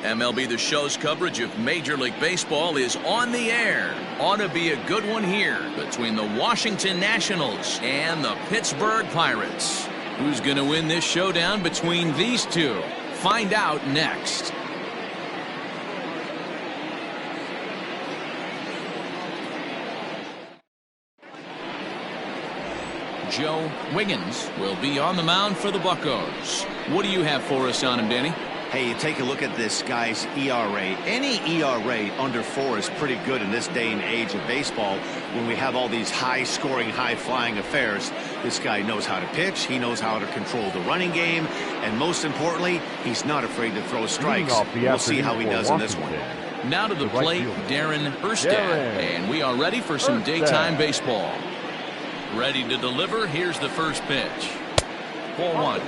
MLB The Show's coverage of Major League Baseball is on the air. Ought to be a good one here between the Washington Nationals and the Pittsburgh Pirates. Who's going to win this showdown between these two? Find out next. Joe Wiggins will be on the mound for the Buccos. What do you have for us on him, Danny? Hey, you take a look at this guy's ERA. Any ERA under 4 is pretty good in this day and age of baseball when we have all these high-scoring, high-flying affairs. This guy knows how to pitch. He knows how to control the running game. And most importantly, he's not afraid to throw strikes. We'll see how he does in this one. Now to the plate, Darren Erstad. And we are ready for some daytime baseball. Ready to deliver. Here's the first pitch. Ball 1.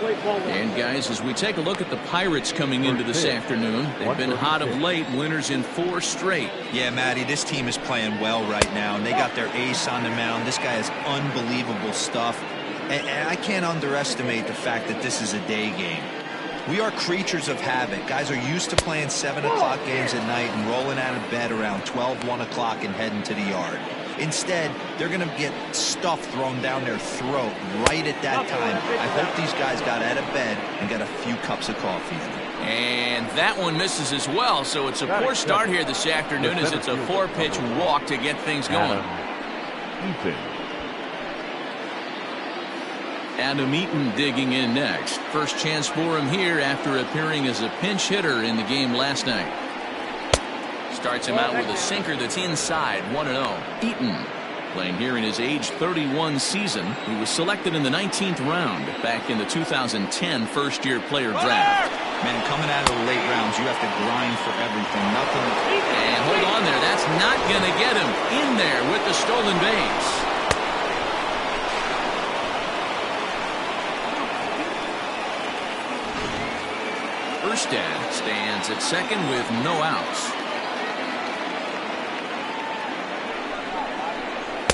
And guys, as we take a look at the Pirates coming into this afternoon, they've been hot of late, winners in 4 straight. Yeah, Matty, this team is playing well right now, and they got their ace on the mound. This guy has unbelievable stuff, and I can't underestimate the fact that this is a day game. We are creatures of habit. Guys are used to playing 7 o'clock games at night and rolling out of bed around 12, 1 o'clock and heading to the yard. Instead, they're going to get stuff thrown down their throat right at that time. I hope these guys got out of bed and got a few cups of coffee. And that one misses as well, so it's a poor start here this afternoon as it's a 4-pitch walk to get things going. Adam Eaton digging in next. First chance for him here after appearing as a pinch hitter in the game last night. Starts him out with a sinker that's inside, 1-0. Eaton playing here in his age 31 season. He was selected in the 19th round back in the 2010 first-year player draft. Man, coming out of the late rounds, you have to grind for everything. Nothing. And hold on there. That's not going to get him in there with the stolen base. Erstad stands at second with no outs.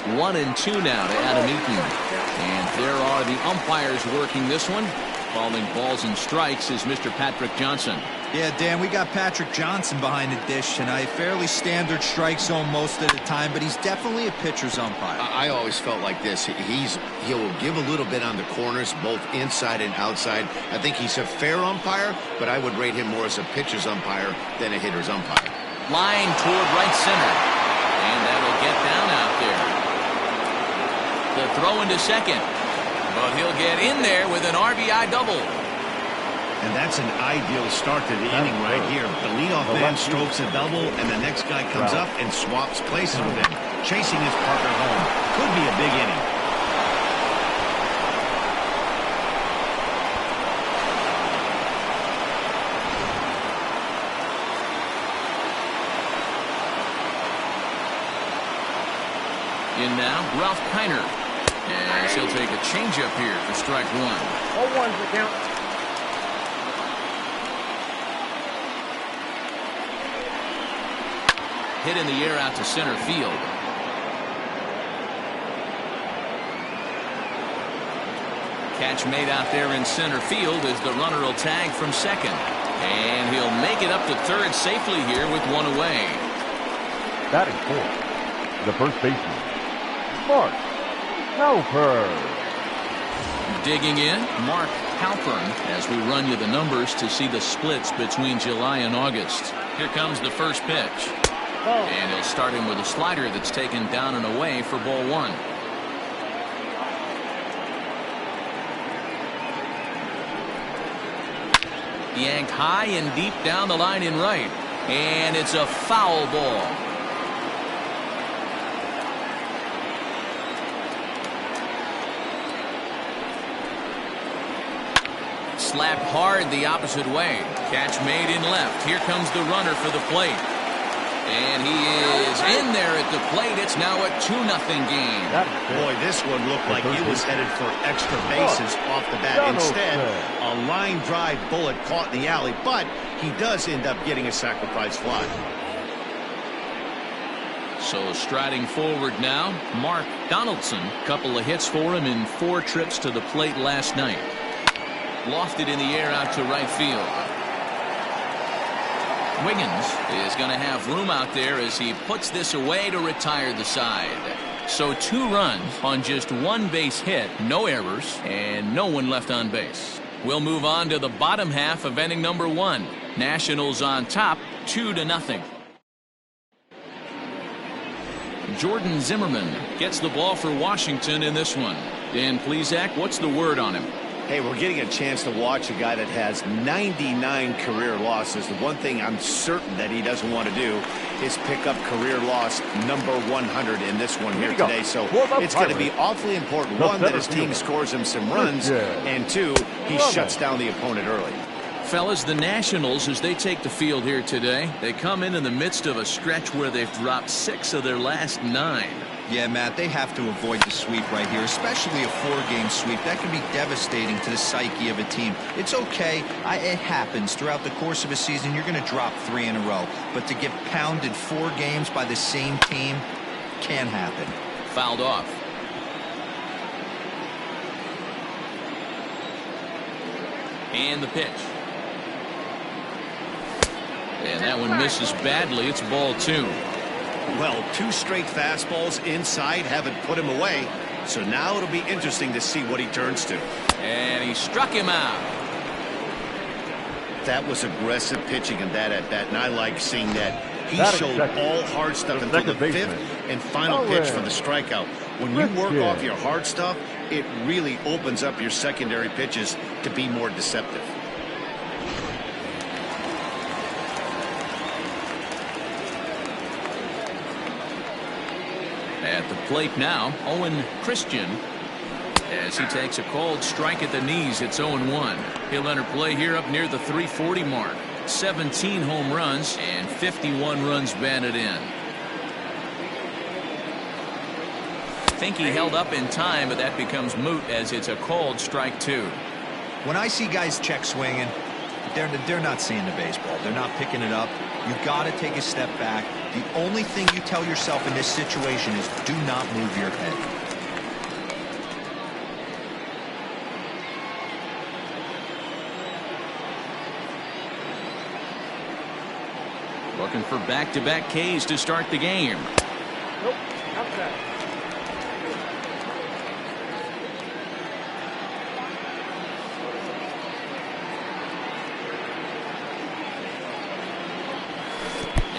1-2 now to Adam Eaton. And there are the umpires working this one. Calling balls and strikes is Mr. Patrick Johnson. Yeah, Dan, we got Patrick Johnson behind the dish tonight. Fairly standard strike zone most of the time, but he's definitely a pitcher's umpire. I always felt like this. He'll give a little bit on the corners, both inside and outside. I think he's a fair umpire, but I would rate him more as a pitcher's umpire than a hitter's umpire. Line toward right center. And that'll get down out there. The throw into second, but he'll get in there with an RBI double. And that's an ideal start to the inning right here. The leadoff man strokes a double, and the next guy comes up and swaps places with him, chasing his partner home. Could be a big inning. In now, Ralph Kiner. And he'll take a changeup here for strike 1. 0-1 for count. Hit in the air out to center field. Catch made out there in center field as the runner will tag from second. And he'll make it up to third safely here with 1 away. Batting fourth, the first baseman, Mark Halpern. Digging in, Mark Halpern, as we run you the numbers to see the splits between July and August. Here comes the first pitch. And he'll start him with a slider that's taken down and away for ball 1. Yanked high and deep down the line in right. And it's a foul ball. Slapped hard the opposite way. Catch made in left. Here comes the runner for the plate. And he is in there at the plate. It's now a 2-0 game. Boy, this one looked like he was headed for extra bases off the bat. Instead, a line drive bullet caught in the alley, but he does end up getting a sacrifice fly. So striding forward now, Mark Donaldson. Couple of hits for him in 4 trips to the plate last night. Lofted in the air out to right field. Wiggins is going to have room out there as he puts this away to retire the side. So 2 runs on just 1 base hit, no errors, and no one left on base. We'll move on to the bottom half of inning number 1. Nationals on top, 2-0. Jordan Zimmerman gets the ball for Washington in this one. Dan Plesac, what's the word on him? Hey, we're getting a chance to watch a guy that has 99 career losses. The one thing I'm certain that he doesn't want to do is pick up career loss number 100 in this one here today. So it's going to be awfully important. 1, that his team scores him some runs, and 2, he shuts down the opponent early. Fellas, the Nationals, as they take the field here today, they come in the midst of a stretch where they've dropped 6 of their last 9. Yeah, Matt, they have to avoid the sweep right here, especially a 4-game sweep. That can be devastating to the psyche of a team. It's okay. It happens. Throughout the course of a season, you're going to drop 3 in a row. But to get pounded 4 games by the same team can happen. Fouled off. And the pitch. And that one misses badly. It's ball 2. Well, 2 straight fastballs inside haven't put him away. So now it'll be interesting to see what he turns to. And he struck him out. That was aggressive pitching in that at bat, and I like seeing that. He showed all hard stuff until the 5th and final pitch for the strikeout. When you work off your hard stuff, it really opens up your secondary pitches to be more deceptive. At the plate now, Owen Christian, as he takes a called strike at the knees. It's 0-1. He'll enter play here up near the 340 mark. 17 home runs and 51 runs batted in. I think he held up in time, but that becomes moot as it's a called strike 2. When I see guys check swinging, they're not seeing the baseball. They're not picking it up. You've got to take a step back. The only thing you tell yourself in this situation is do not move your head. Looking for back-to-back Ks to start the game. Nope, outside.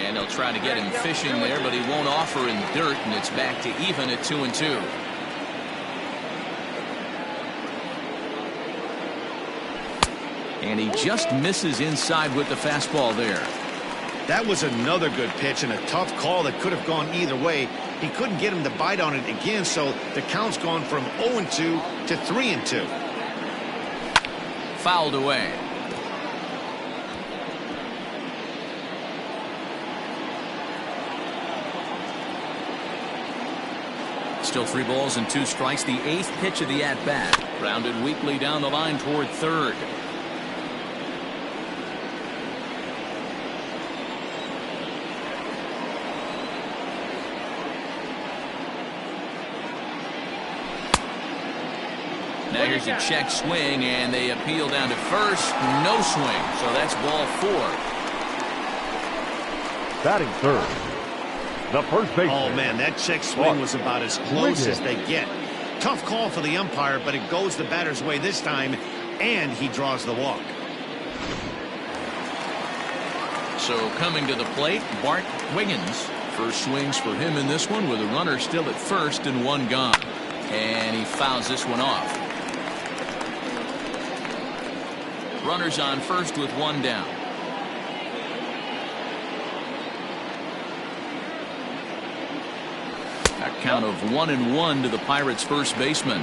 And they'll try to get him fishing there, but he won't offer in dirt, and it's back to even at 2-2. And he just misses inside with the fastball there. That was another good pitch and a tough call that could have gone either way. He couldn't get him to bite on it again, so the count's gone from 0-2 to 3-2. Fouled away. Still 3 balls and 2 strikes. The 8th pitch of the at-bat. Grounded weakly down the line toward third. Now here's a check swing, and they appeal down to first. No swing, so that's ball 4. Batting third, the first baseman. Oh, man, that check swing was about as close as they get. Tough call for the umpire, but it goes the batter's way this time, and he draws the walk. So coming to the plate, Bart Wiggins. First swings for him in this one with a runner still at first and 1 gone. And he fouls this one off. Runners on first with 1 down. A count of 1-1 to the Pirates' first baseman.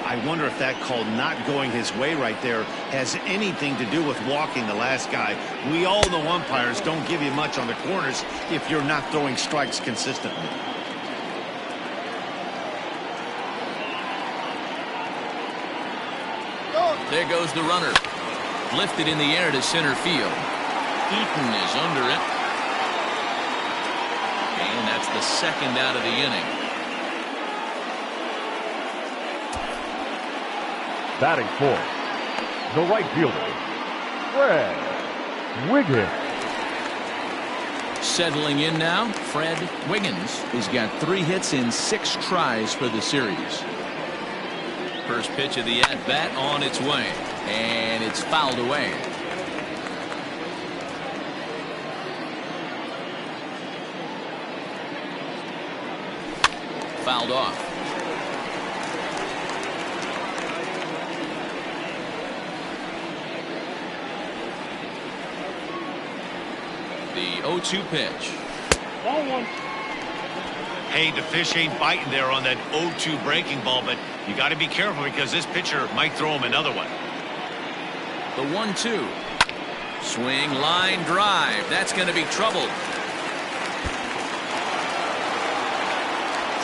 I wonder if that call not going his way right there has anything to do with walking the last guy. We all know umpires don't give you much on the corners if you're not throwing strikes consistently. There goes the runner. Lifted in the air to center field. Eaton is under it. And that's the second out of the inning. Batting fourth, the right fielder, Fred Wiggins. Settling in now, Fred Wiggins. He's got 3 hits in 6 tries for the series. First pitch of the at-bat on its way, and it's fouled away. Fouled off. The 0-2 pitch. Hey, the fish ain't biting there on that 0-2 breaking ball, but you got to be careful because this pitcher might throw him another one. The 1-2. Swing, line drive. That's going to be trouble.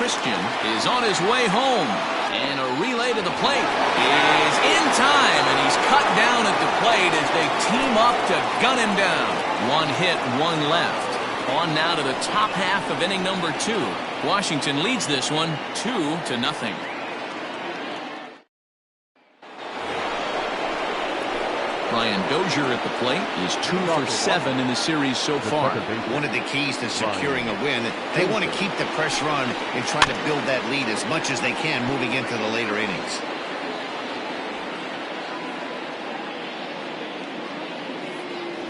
Christian is on his way home. And a relay to the plate is in time, and he's cut down at the plate as they team up to gun him down. 1 hit, 1 left. On now to the top half of inning number 2. Washington leads this one 2-0. Brian Dozier at the plate is 2 for 7 in the series so far. One of the keys to securing a win, they want to keep the pressure on and try to build that lead as much as they can moving into the later innings.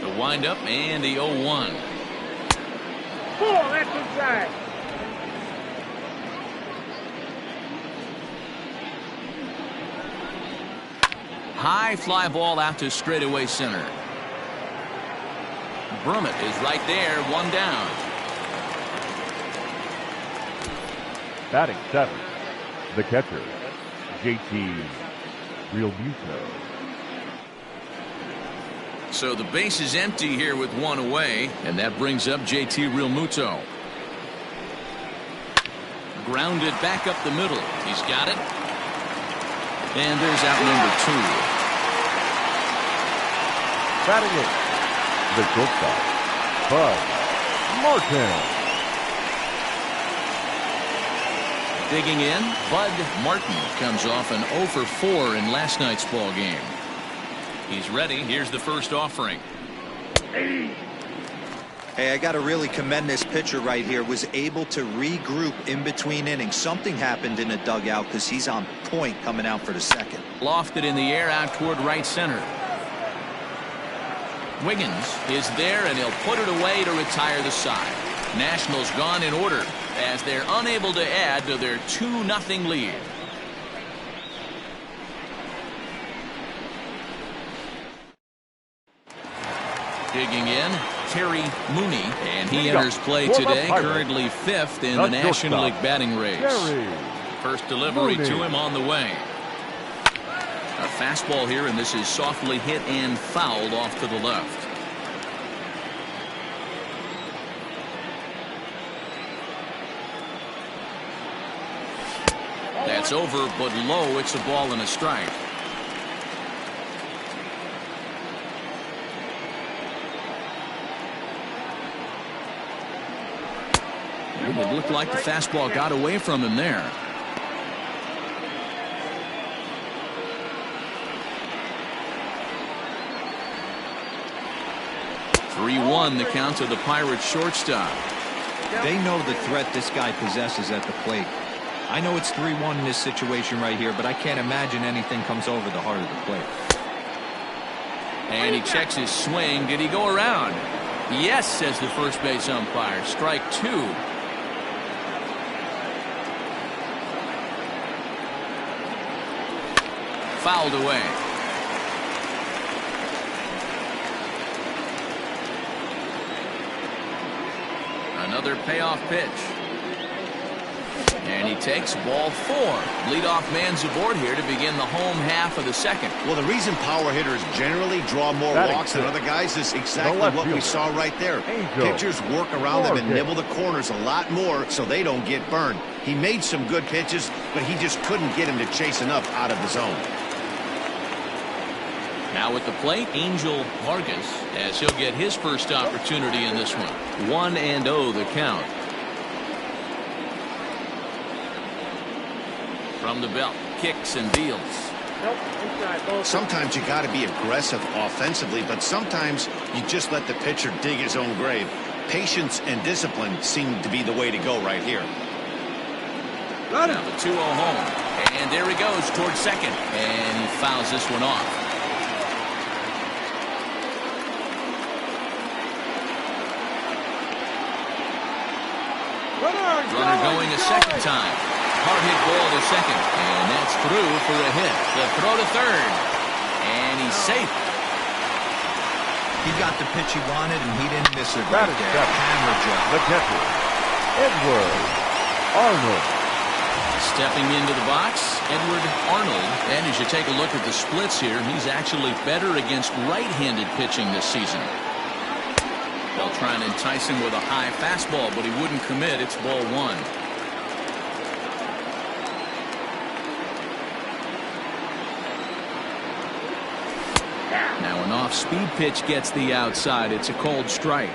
The windup and the 0-1. That's inside. High fly ball out to straightaway center. Brummett is right there, 1 down. Batting 7th, the catcher, JT Realmuto. So the base is empty here with 1 away, and that brings up JT Realmuto. Grounded back up the middle. He's got it. And there's out number 2. Batting 8th, the shortstop, Bud Martin. Digging in, Bud Martin comes off an 0 for 4 in last night's ball game. He's ready. Here's the first offering. Hey, I got to really commend this pitcher right here. Was able to regroup in between innings. Something happened in the dugout because he's on point coming out for the second. Lofted in the air out toward right center. Wiggins is there, and he'll put it away to retire the side. Nationals gone in order as they're unable to add to their 2-0 lead. Digging in, Terry Mooney, and he enters play today, currently 5th in the National League batting race. First delivery to him on the way. A fastball here, and this is softly hit and fouled off to the left. That's over, but low. It's a ball and a strike. It looked like the fastball got away from him there. The count to the Pirates shortstop. They know the threat this guy possesses at the plate. I know it's 3-1 in this situation right here, but I can't imagine anything comes over the heart of the plate. And he checks his swing. Did he go around? Yes, says the first base umpire. Strike 2. Fouled away. Another payoff pitch. And he takes ball 4. Leadoff man's aboard here to begin the home half of the second. Well, the reason power hitters generally draw more walks than other guys is exactly what we saw right there. Pitchers work around them and nibble the corners a lot more so they don't get burned. He made some good pitches, but he just couldn't get him to chase enough out of the zone. Now at the plate, Angel Vargas, as he'll get his first opportunity in this one. 1-0 the count. From the belt, kicks and deals. Sometimes you got to be aggressive offensively, but sometimes you just let the pitcher dig his own grave. Patience and discipline seem to be the way to go right here. Now the 2-0 home. And there he goes towards second. And he fouls this one off. Runner going a second time. Hard hit ball to second. And that's through for a hit. The throw to third. And he's safe. He got the pitch he wanted, and he didn't miss it right there. Hammer job. The catcher, Edward Arnold. Stepping into the box, Edward Arnold. And as you take a look at the splits here, he's actually better against right-handed pitching this season. They'll try and entice him with a high fastball, but he wouldn't commit. It's ball one. Now an off-speed pitch gets the outside. It's a cold strike.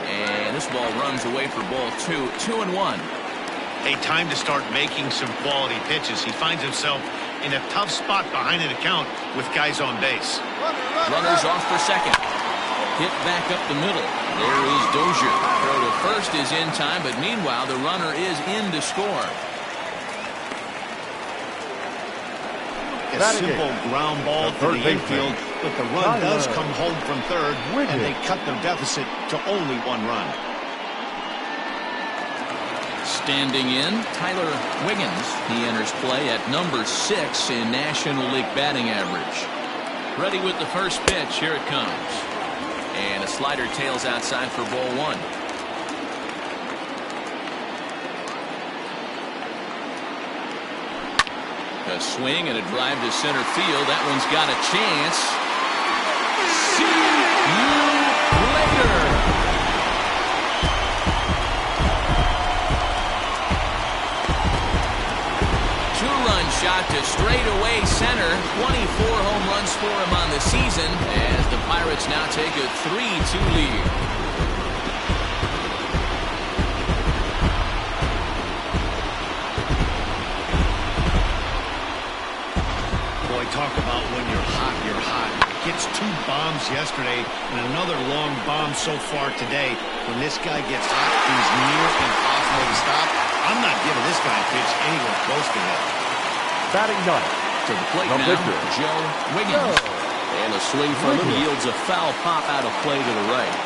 And this ball runs away for ball two. 2-1. Hey, time to start making some quality pitches. He finds himself in a tough spot behind an account with guys on base. Runners off for second. Hit back up the middle. There is Dozier. Throw to first is in time, but meanwhile the runner is in to score. A simple ground ball to the infield, but the run does come home from third, and they cut their deficit to only one run. Standing in, Tyler Wiggins. He enters play at number 6 in National League batting average. Ready with the first pitch. Here it comes. And a slider tails outside for ball one. A swing and a drive to center field. That one's got a chance. See you later. Shot to straightaway center. 24 home runs for him on the season as the Pirates now take a 3-2 lead. Boy, talk about when you're hot, you're hot. Gets 2 bombs yesterday and another long bomb so far today. When this guy gets hot, he's near impossible to stop. I'm not giving this guy a pitch anywhere close to that. Batting ninth. To the plate now, Joe Wiggins. And a swing from him yields a foul pop out of play to the right.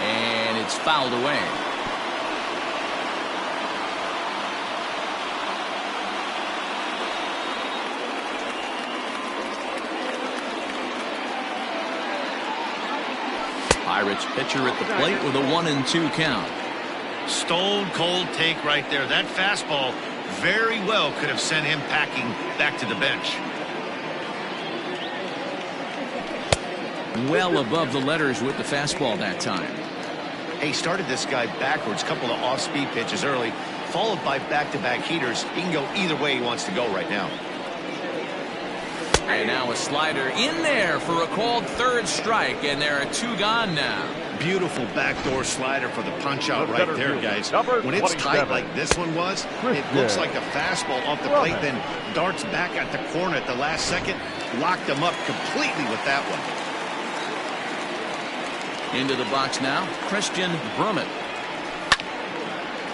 And it's fouled away. Pirates pitcher at the plate with a 1-2 count. Stone cold take right there. That fastball very well could have sent him packing back to the bench. Well above the letters with the fastball that time. He started this guy backwards, couple of off-speed pitches early, followed by back-to-back heaters. He can go either way he wants to go right now. And now a slider in there for a called third strike, and there are 2 gone now. Beautiful backdoor slider for the punch-out right there, guys. When it's tight like this one was, it looks like a fastball off the plate, then darts back at the corner at the last second. Locked him up completely with that one. Into the box now, Christian Brummett.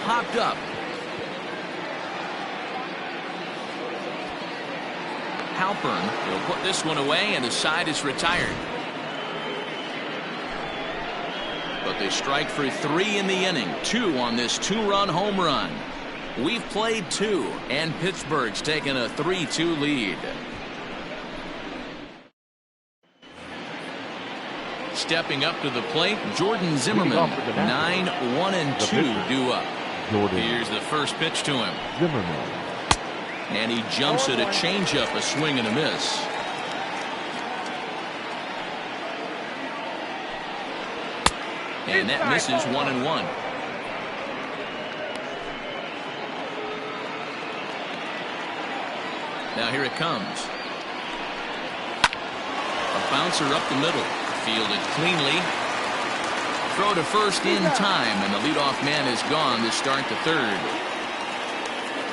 Hopped up. Halpern will put this one away, and the side is retired. But they strike for 3 in the inning. 2 on this 2-run home run. We've played 2, and Pittsburgh's taken a 3-2 lead. Stepping up to the plate, Jordan Zimmerman. 9-1-2 due up. Here's the first pitch to him. Zimmerman. And he jumps at a changeup, a swing and a miss. And that misses 1-1. Now here it comes. A bouncer up the middle. Fielded cleanly. Throw to first in time, and the leadoff man is gone to start the third.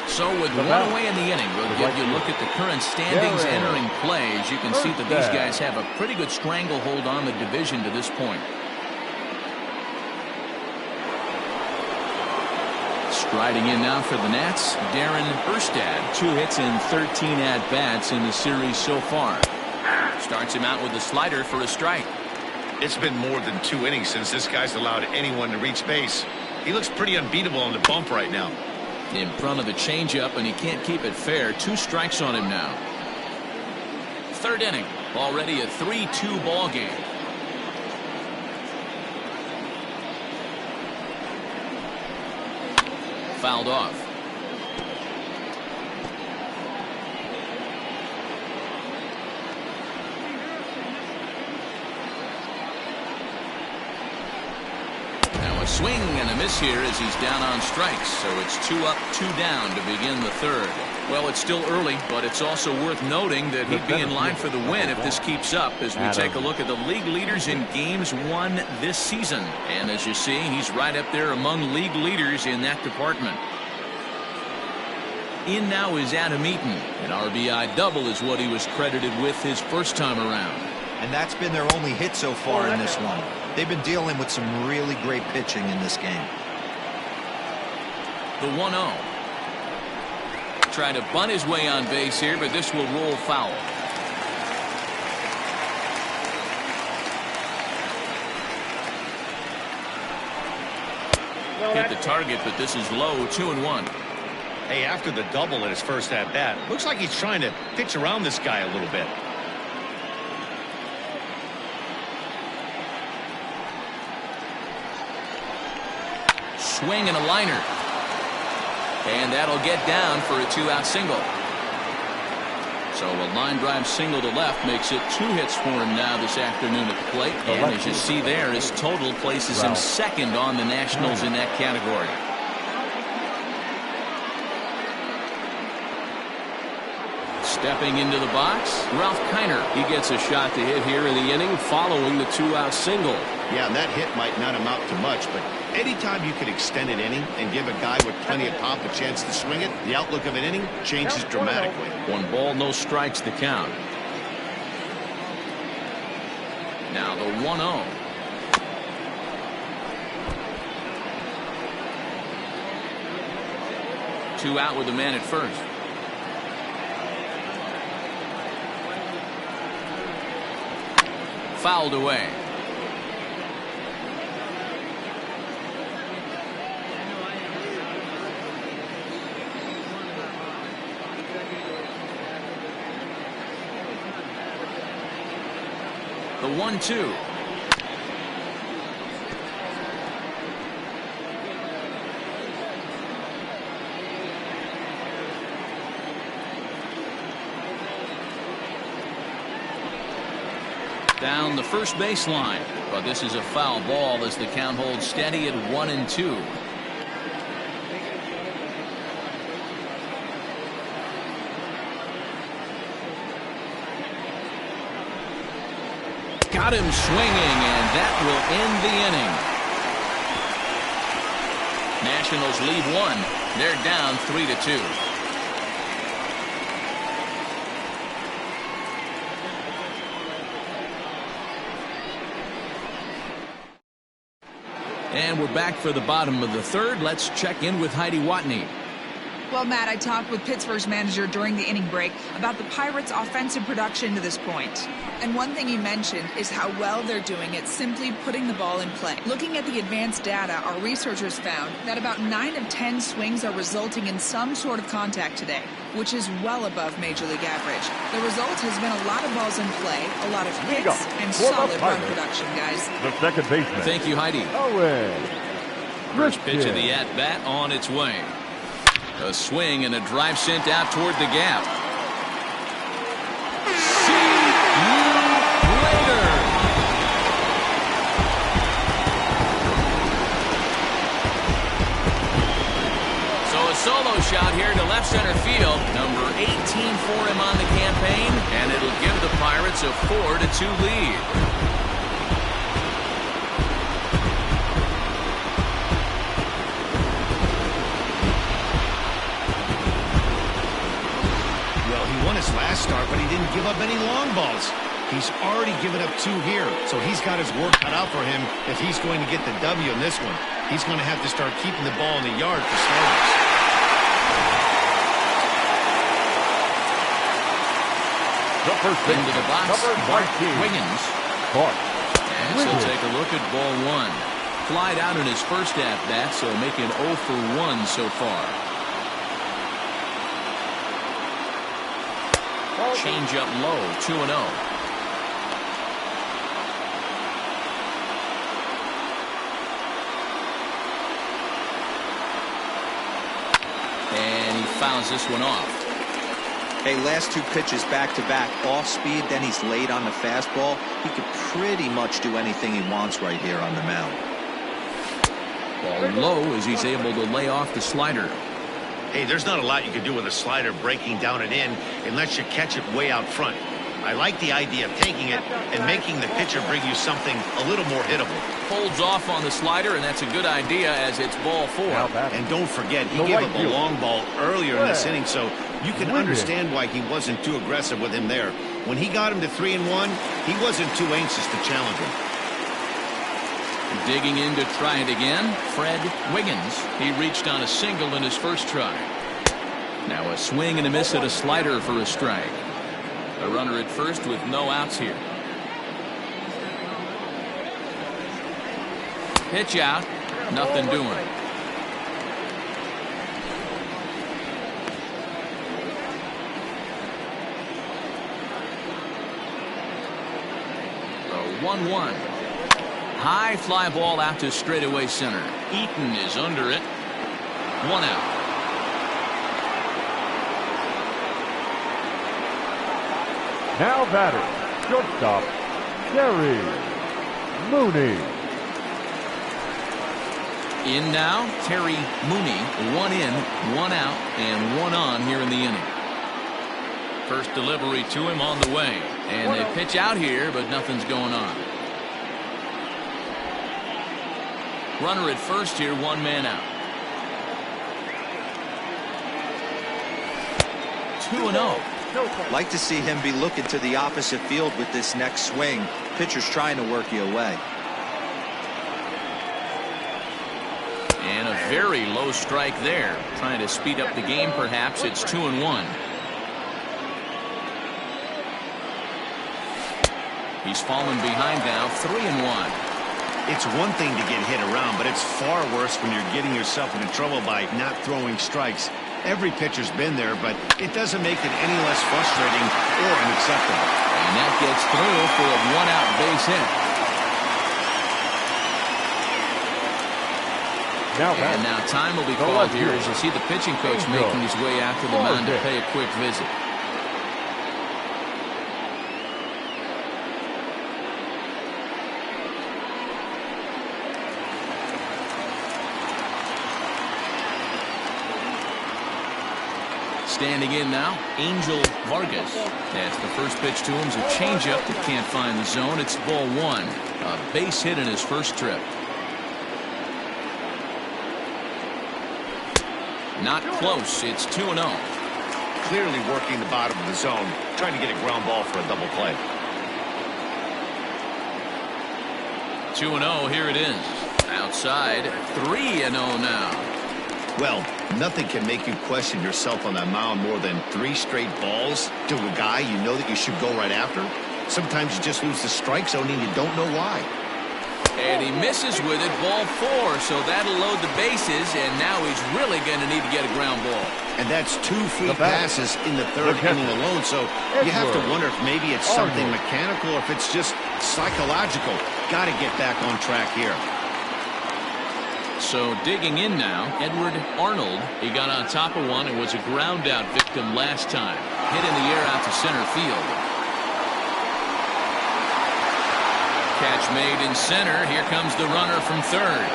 So with one away in the inning, we'll give you a look at the current standings entering play. As you can see that these guys have a pretty good stranglehold on the division to this point. Striding in now for the Nats, Darren Erstad. 2 hits in 13 at-bats in the series so far. Starts him out with a slider for a strike. It's been more than 2 innings since this guy's allowed anyone to reach base. He looks pretty unbeatable on the bump right now. In front of the changeup, and he can't keep it fair. 2 strikes on him now. Third inning, already a 3-2 ball game. Fouled off. Now a swing and a miss here as he's down on strikes. So it's 2 up, 2 down to begin the third. Well, it's still early, but it's also worth noting that he'd be in line for the win if this keeps up as we take a look at the league leaders in games won this season. And as you see, he's right up there among league leaders in that department. In now is Adam Eaton. An RBI double is what he was credited with his first time around. And that's been their only hit so far in this one. They've been dealing with some really great pitching in this game. The 1-0. Trying to bunt his way on base here, but this will roll foul. Hit the target, but this is low. 2-1. Hey, after the double in his first at-bat, looks like he's trying to pitch around this guy a little bit. Swing and a liner. And that'll get down for a 2-out single. So a line drive single to left makes it 2 hits for him now this afternoon at the plate. And as you see there, his total places him second on the Nationals in that category. Stepping into the box, Ralph Kiner. He gets a shot to hit here in the inning following the 2-out single. Yeah, and that hit might not amount to much, but anytime you can extend an inning and give a guy with plenty of pop a chance to swing it, the outlook of an inning changes dramatically. 1 ball, no strikes to count. Now the 1-0. Two out with the man at first. Fouled away. The 1-2. Down the first baseline, but this is a foul ball as the count holds steady at 1-2. Got him swinging, and that will end the inning. Nationals lead 1. They're down 3-2. And we're back for the bottom of the third. Let's check in with Heidi Watney. Well, Matt, I talked with Pittsburgh's manager during the inning break about the Pirates' offensive production to this point. And one thing he mentioned is how well they're doing at simply putting the ball in play. Looking at the advanced data, our researchers found that about 9 of 10 swings are resulting in some sort of contact today, which is well above Major League average. The result has been a lot of balls in play, a lot of hits, and solid run production, guys. The second baseman. Thank you, Heidi. First pitch of the at-bat on its way. A swing and a drive sent out toward the gap. See you later. So a solo shot here to left center field. Number 18 for him on the campaign, and it'll give the Pirates a 4-2 lead. Well, he won his last start, but he didn't give up any long balls. He's already given up 2 here, so he's got his work cut out for him if he's going to get the W in this one. He's going to have to start keeping the ball in the yard for starters. The first base, Into the box, number Bart 19. Wiggins. Bart And so Wiggins. take a look at ball 1. Flied out in his first at-bat, so making 0 for 1 so far. Change up low, 2-0. And he fouls this one off. Hey, last 2 pitches back-to-back, off speed, then he's late on the fastball. He could pretty much do anything he wants right here on the mound. Ball low as he's able to lay off the slider. Hey, there's not a lot you can do with a slider breaking down and in unless you catch it way out front. I like the idea of taking it and making the pitcher bring you something a little more hittable. Holds off on the slider, and that's a good idea as it's ball 4. And don't forget, he The gave right up a fielder. long ball earlier in this inning, so you can Wiggins. understand why he wasn't too aggressive with him there. When he got him to 3-1, he wasn't too anxious to challenge him. Digging in to try it again, Fred Wiggins. He reached on a single in his first try. Now a swing and a miss at a slider for a strike. A runner at first with no outs here. Pitch out, nothing doing. The 1-1. High fly ball out to straightaway center. Eaton is under it. 1 out. Now batter, shortstop, Terry Mooney. In now, Terry Mooney. 1 in, 1 out, and 1 on here in the inning. First delivery to him on the way. And they pitch out here, but nothing's going on. Runner at first here, 1 man out. 2-0. Like to see him be looking to the opposite field with this next swing. Pitcher's trying to work you away. And a very low strike there. Trying to speed up the game, perhaps. It's 2-1. He's fallen behind now, 3-1. It's one thing to get hit around, but it's far worse when you're getting yourself into trouble by not throwing strikes. Every pitcher's been there, but it doesn't make it any less frustrating or unacceptable. And that gets through for a 1-out base hit. And now time will be called here as you see the pitching coach making his way out to the mound to pay a quick visit. Standing in now, Angel Vargas. That's the first pitch to him is a changeup that can't find the zone. It's ball 1. A base hit in his first trip. Not close. It's 2-0. Clearly working the bottom of the zone, trying to get a ground ball for a double play. 2-0. Here it is. Outside. 3-0 now. Well, nothing can make you question yourself on that mound more than 3 straight balls to a guy you know that you should go right after. Sometimes you just lose the strike zone and you don't know why. And he misses with it, ball 4, so that'll load the bases, and now he's really going to need to get a ground ball. And that's 2 free passes in the 3rd inning alone, so you have to wonder if maybe it's something mechanical or if it's just psychological. Got to get back on track here. So digging in now, Edward Arnold. He got on top of one and was a ground out victim last time. Hit in the air out to center field. Catch made in center. Here comes the runner from third.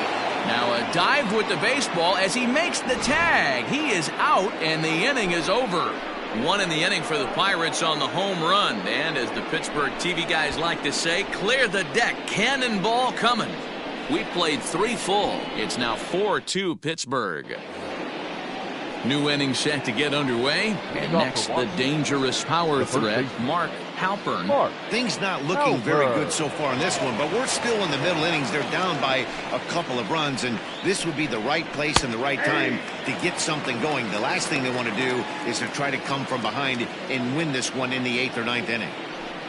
Now a dive with the baseball as he makes the tag. He is out and the inning is over. One in the inning for the Pirates on the home run. And as the Pittsburgh TV guys like to say, clear the deck. Cannonball coming. We played 3 full. It's now 4-2 Pittsburgh. New inning set to get underway. And next, the dangerous power threat, Mark Halpern. Things not looking very good so far in this one, but we're still in the middle innings. They're down by a couple of runs, and this would be the right place and the right time to get something going. The last thing they want to do is to try to come from behind and win this one in the 8th or 9th inning.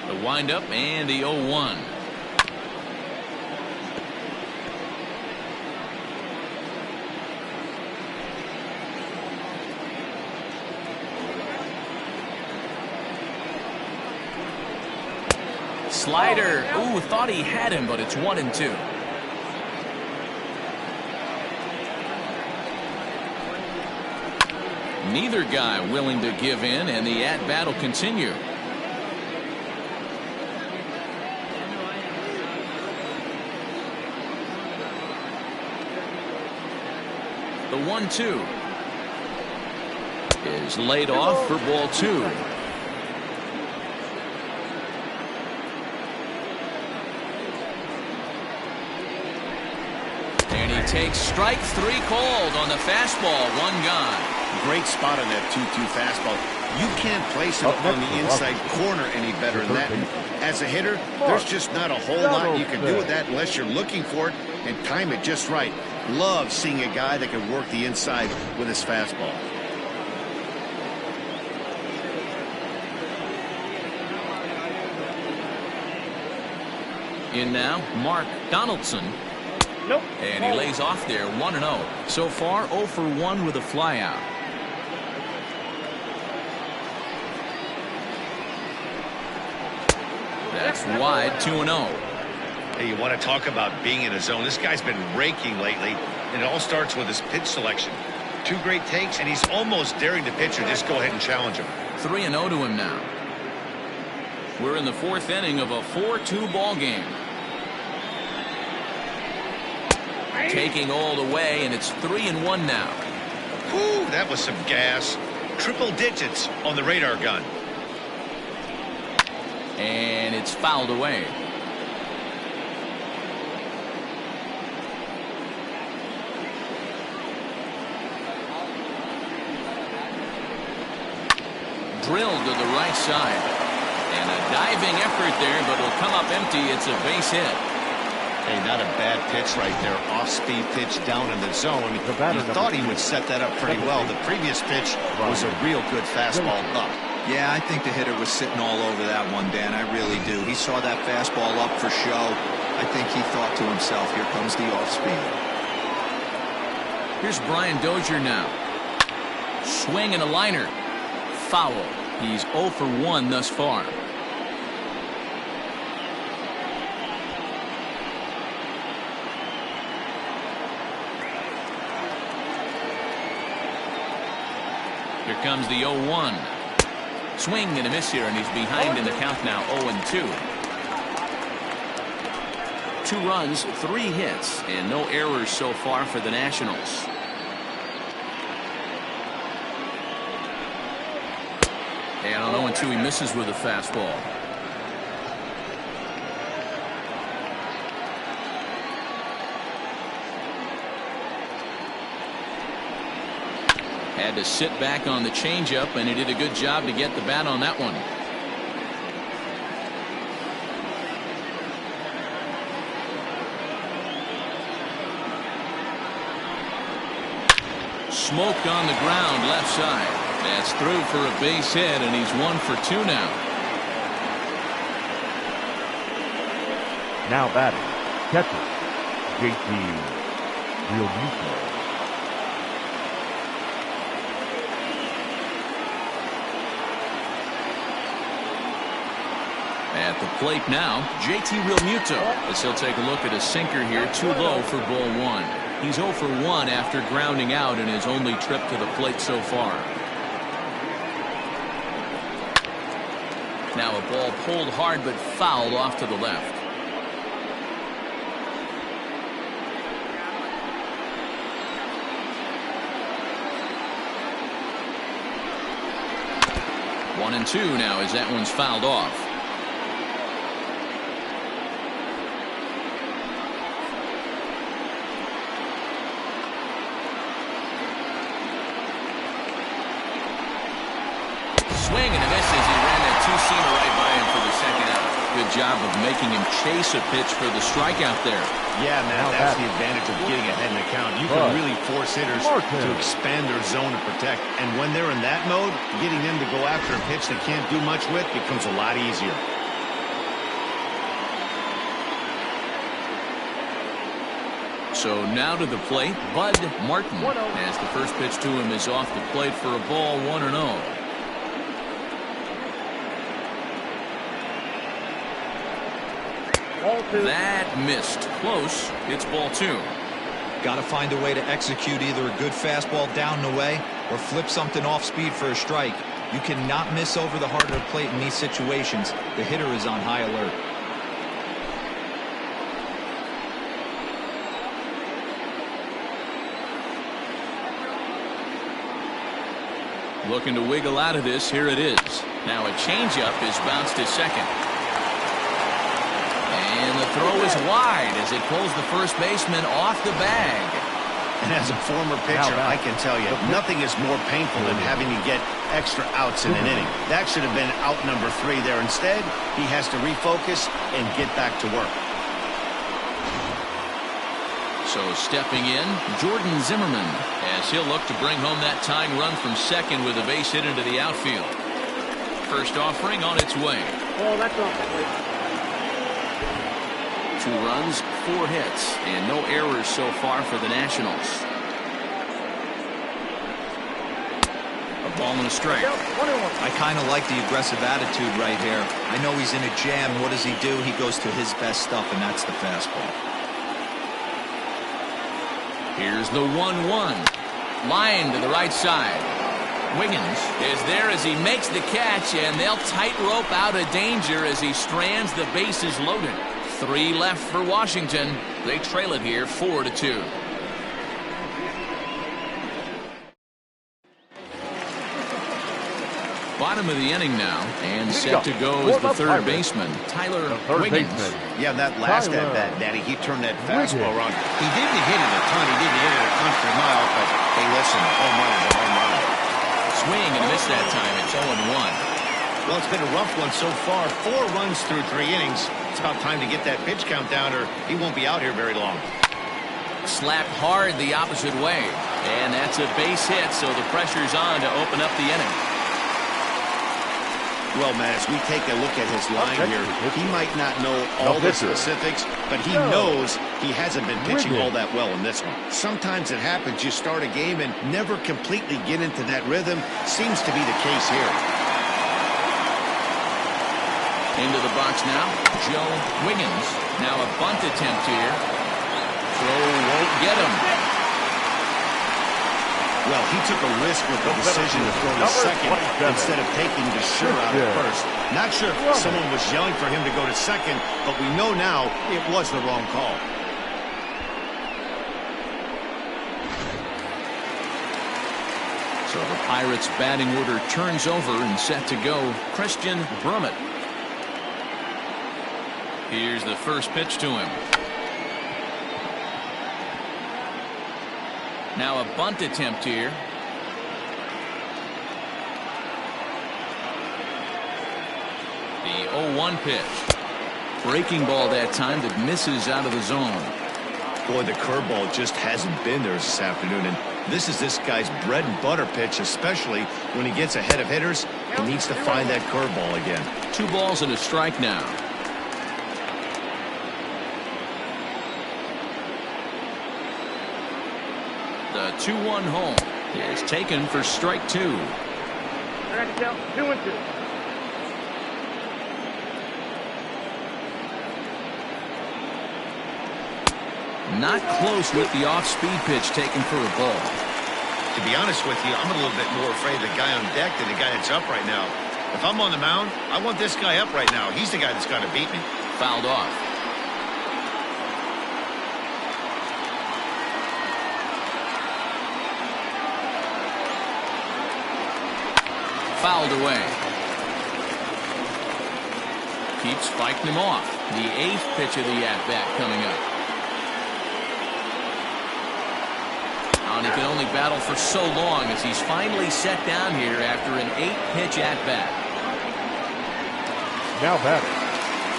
The windup and the 0-1. Slider. Ooh, thought he had him, but it's 1-2. Neither guy willing to give in, and the at-bat will continue. The 1-2 is laid off for ball 2. Takes strike 3 called on the fastball. 1 gone. Great spot on that 2-2 fastball. You can't place it on the inside corner any better than that. As a hitter, there's just not a whole lot you can do with that unless you're looking for it and time it just right. Love seeing a guy that can work the inside with his fastball. In now, Mark Donaldson. Nope. And he lays off there, 1-0. So far, 0 for 1 with a flyout. That's wide, 2-0. Hey, you want to talk about being in a zone? This guy's been raking lately, and it all starts with his pitch selection. 2 great takes, and he's almost daring the pitcher. Just go ahead and challenge him. 3-0 to him now. We're in the 4th inning of a 4-2 ball game. Taking all the way, and it's 3-1 now. Whew, that was some gas. Triple digits on the radar gun. And it's fouled away. Drilled to the right side. And a diving effort there, but it'll come up empty. It's a base hit. Hey, not a bad pitch right there. Off-speed pitch down in the zone. You thought he would set that up pretty well. The previous pitch was a real good fastball up. Yeah, I think the hitter was sitting all over that one, Dan. I really do. He saw that fastball up for show. I think he thought to himself, here comes the off-speed. Here's Brian Dozier now. Swing and a liner. Foul. He's 0 for 1 thus far. Here comes the 0-1. Swing and a miss here, and he's behind in the count now, 0-2. 2 runs, 3 hits, and no errors so far for the Nationals. And on 0-2, he misses with a fastball. Had to sit back on the changeup, and he did a good job to get the bat on that one. Smoked on the ground left side. That's through for a base hit, and he's 1 for 2 now. Now batting, catcher, JT Realmuto. At the plate now, JT Realmuto, as he'll take a look at a sinker here, too low for ball 1. He's 0 for 1 after grounding out in his only trip to the plate so far. Now a ball pulled hard but fouled off to the left. 1-2 now as that one's fouled off. Swing and a miss as he ran that two-seamer right by him for the second out. Good job of making him chase a pitch for the strikeout there. Yeah, man, that's the advantage of getting ahead in the count. You can really force hitters to expand their zone to protect. And when they're in that mode, getting them to go after a pitch they can't do much with becomes a lot easier. So now to the plate, Bud Martin, as the first pitch to him is off the plate for a ball, 1-0. That missed. Close. It's ball 2. Got to find a way to execute either a good fastball down the way or flip something off speed for a strike. You cannot miss over the heart of the plate in these situations. The hitter is on high alert. Looking to wiggle out of this. Here it is. Now a changeup is bounced to second. And the throw is wide as it pulls the first baseman off the bag. And as a former pitcher, I can tell you, nothing is more painful than having to get extra outs in an inning. That should have been out number 3 there. Instead, he has to refocus and get back to work. So stepping in, Jordan Zimmerman, as he'll look to bring home that tying run from second with a base hit into the outfield. First offering on its way. Oh, that's off the plate. 2 runs, 4 hits, and no errors so far for the Nationals. A ball and a strike. I kind of like the aggressive attitude right here. I know he's in a jam. What does he do? He goes to his best stuff, and that's the fastball. Here's the 1-1. Line to the right side. Wiggins is there as he makes the catch, and they'll tightrope out of danger as he strands the bases loaded. 3 left for Washington. They trail it here 4-2. Bottom of the inning now, and set to go is the third baseman, Tyler Wiggins. Yeah, that last at-bat, Daddy, he turned that fastball around. He didn't hit it a ton. He didn't hit it a country mile, but hey, listen, home run is a home run. Swing and a miss that time. It's 0-1. Well, it's been a rough one so far. 4 runs through 3 innings. It's about time to get that pitch count down, or he won't be out here very long. Slapped hard the opposite way, and that's a base hit, so the pressure's on to open up the inning. Well, man, as we take a look at his line here, he might not know all the specifics, but he knows he hasn't been pitching all that well in this one. Sometimes it happens. You start a game and never completely get into that rhythm. Seems to be the case here. Into the box now, Joe Wiggins. Now a bunt attempt here. Throw won't get him. Well, he took a risk with the decision to throw to second instead of taking the sure out at first. Not sure if someone was yelling for him to go to second, but we know now it was the wrong call. So the Pirates' batting order turns over and set to go. Christian Brummett. Here's the first pitch to him. Now a bunt attempt here. The 0-1 pitch. Breaking ball that time that misses out of the zone. Boy, the curveball just hasn't been there this afternoon, and this is this guy's bread and butter pitch, especially when he gets ahead of hitters. He needs to find that curveball again. 2 balls and a strike now. The 2-1 home is taken for strike 2. I got to count 2-2. Not close with the off-speed pitch taken for a ball. To be honest with you, I'm a little bit more afraid of the guy on deck than the guy that's up right now. If I'm on the mound, I want this guy up right now. He's the guy that's got to beat me. Fouled off. Fouled away. Keeps fighting him off. The 8th pitch of the at-bat coming up. And he can only battle for so long as he's finally set down here after an 8-pitch at-bat. Now batting,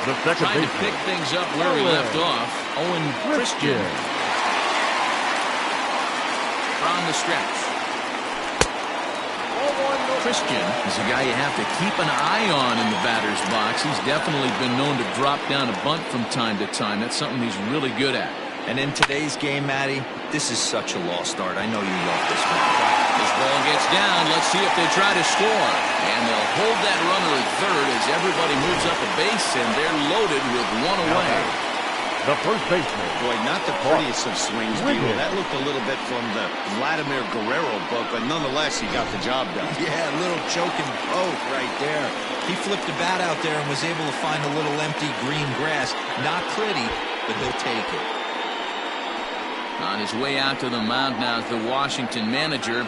the second Trying to baseman. pick things up where he left off. Owen Christian from the stretch. Christian is a guy you have to keep an eye on in the batter's box. He's definitely been known to drop down a bunt from time to time. That's something he's really good at. And in today's game, Matty, this is such a lost art. I know you love this one. This ball gets down. Let's see if they try to score. And they'll hold that runner at third as everybody moves up a base, and they're loaded with one away. The first baseman. Boy, not the prettiest of swings, Beagle. That looked a little bit from the Vladimir Guerrero book, but nonetheless, he got the job done. Yeah, a little choking poke right there. He flipped the bat out there and was able to find a little empty green grass. Not pretty, but he'll take it. On his way out to the mound now is the Washington manager,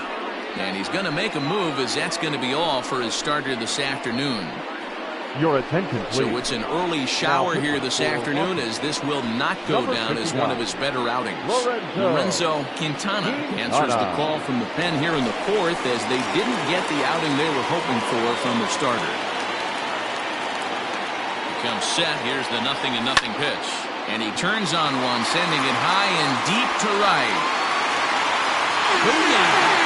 and he's going to make a move, as that's going to be all for his starter this afternoon. Your attention, please. So it's an early shower here this afternoon, as this will not go down as one of his better outings. Lorenzo Quintana answers the call from the pen here in the 4th, as they didn't get the outing they were hoping for from the starter. Comes set. Here's the 0-0 pitch. And he turns on one, sending it high and deep to right. Booyah!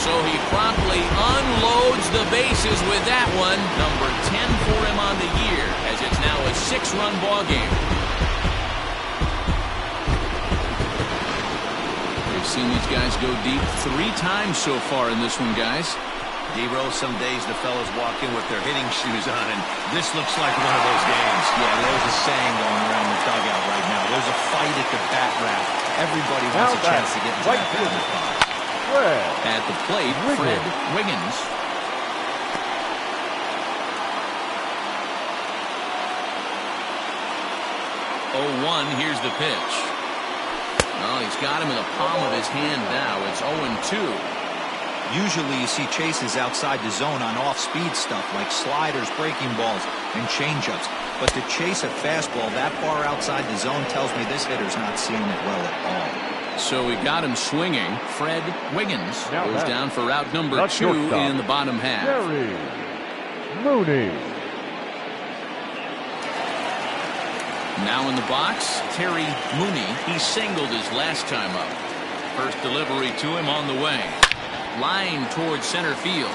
So he promptly unloads the bases with that one. Number 10 for him on the year, as it's now a 6-run ball game. We've seen these guys go deep 3 times so far in this one, guys. D-Roll, some days the fellas walk in with their hitting shoes on, and this looks like one of those games. Yeah, there's a saying going around the dugout right now. There's a fight at the bat rack. Everybody wants a chance to get into that batter's box. At the plate, Fred Wiggins. Oh, 1, here's the pitch. Well, he's got him in the palm of his hand now. It's 0-2. Usually you see chases outside the zone on off-speed stuff like sliders, breaking balls, and changeups. But to chase a fastball that far outside the zone tells me this hitter's not seeing it well at all. So we got him swinging. Fred Wiggins goes down for out number 2 in the bottom half. Terry Mooney. Now in the box, Terry Mooney. He singled his last time up. First delivery to him on the way. Line towards center field.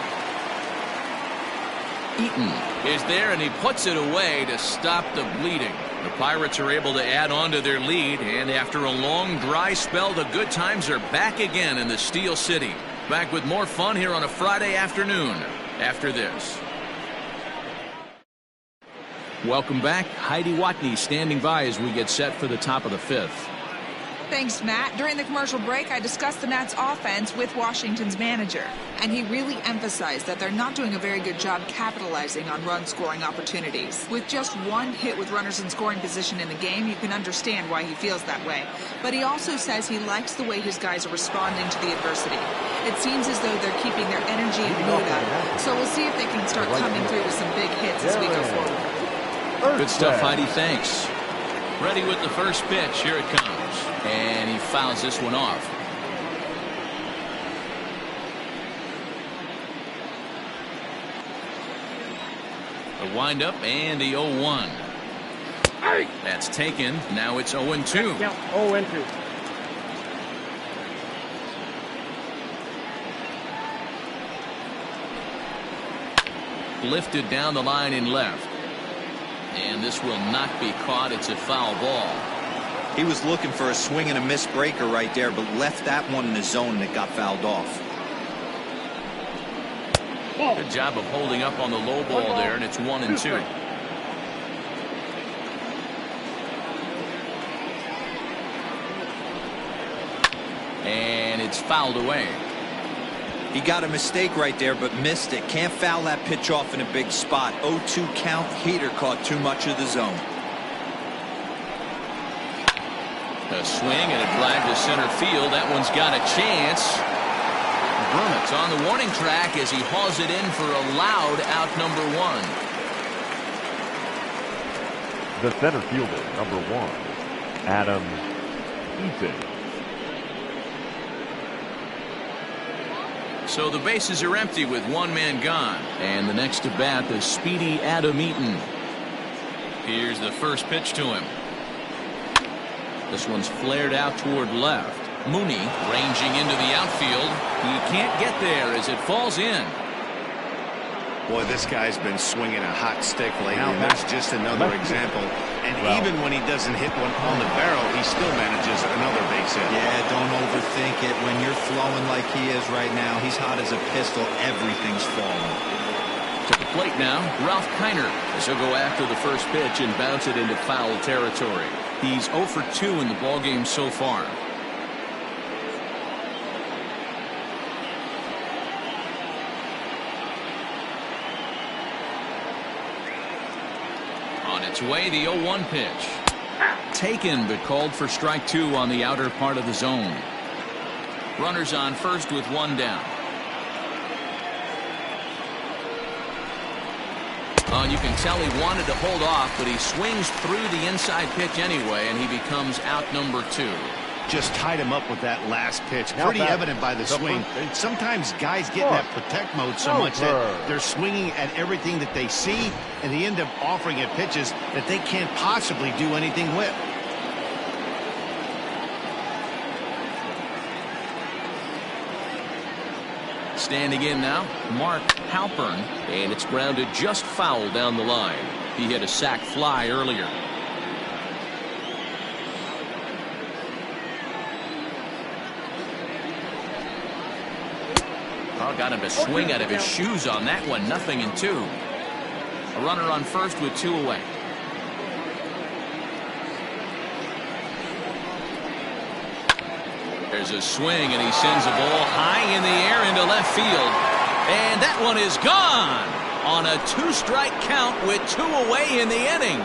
Eaton is there, and he puts it away to stop the bleeding. The Pirates are able to add on to their lead, and after a long dry spell, the good times are back again in the Steel City. Back with more fun here on a Friday afternoon after this. Welcome back. Heidi Watney standing by as we get set for the top of the 5th. Thanks, Matt. During the commercial break, I discussed the Nats' offense with Washington's manager, and he really emphasized that they're not doing a very good job capitalizing on run-scoring opportunities. With just 1 hit with runners in scoring position in the game, you can understand why he feels that way. But he also says he likes the way his guys are responding to the adversity. It seems as though they're keeping their energy and mood up, so we'll see if they can start coming through with some big hits as we go forward. Good stuff, Heidi. Thanks. Ready with the first pitch. Here it comes. And he fouls this one off. The windup and the 0-1. That's taken. Now it's 0-2. Yeah, 0-2. Lifted down the line in left. And this will not be caught. It's a foul ball. He was looking for a swing and a miss breaker right there, but left that one in the zone and it got fouled off. Good job of holding up on the low ball there, and it's 1-2. And it's fouled away. He got a mistake right there, but missed it. Can't foul that pitch off in a big spot. 0-2 count. Heater caught too much of the zone. A swing and a drive to center field. That one's got a chance. Brunett's on the warning track as he hauls it in for a loud out number 1. The center fielder, number 1, Adam Eaton. So the bases are empty with one man gone. And the next to bat, the speedy Adam Eaton. Here's the first pitch to him. This one's flared out toward left. Mooney ranging into the outfield. He can't get there as it falls in. Boy, this guy's been swinging a hot stick lately, and that's just another example. And even when he doesn't hit one on the barrel, he still manages another base hit. Yeah, don't overthink it. When you're flowing like he is right now, he's hot as a pistol. Everything's falling. To the plate now, Ralph Kiner, as he'll go after the first pitch and bounce it into foul territory. He's 0 for 2 in the ballgame so far. On its way, the 0-1 pitch. Taken, but called for strike 2 on the outer part of the zone. Runners on first with 1 down. You can tell he wanted to hold off, but he swings through the inside pitch anyway, and he becomes out number 2. Just tied him up with that last pitch. Pretty evident by the swing. Sometimes guys get in that protect mode so much that they're swinging at everything that they see, and they end up offering it pitches that they can't possibly do anything with. Standing in now, Mark Halpern, and it's grounded just foul down the line. He hit a sac fly earlier. Oh, got him to swing out of his shoes on that one. 0-2. A runner on first with 2 away. There's a swing, and he sends a ball high in the air into left field. And that one is gone on a 2-strike count with 2 away in the inning.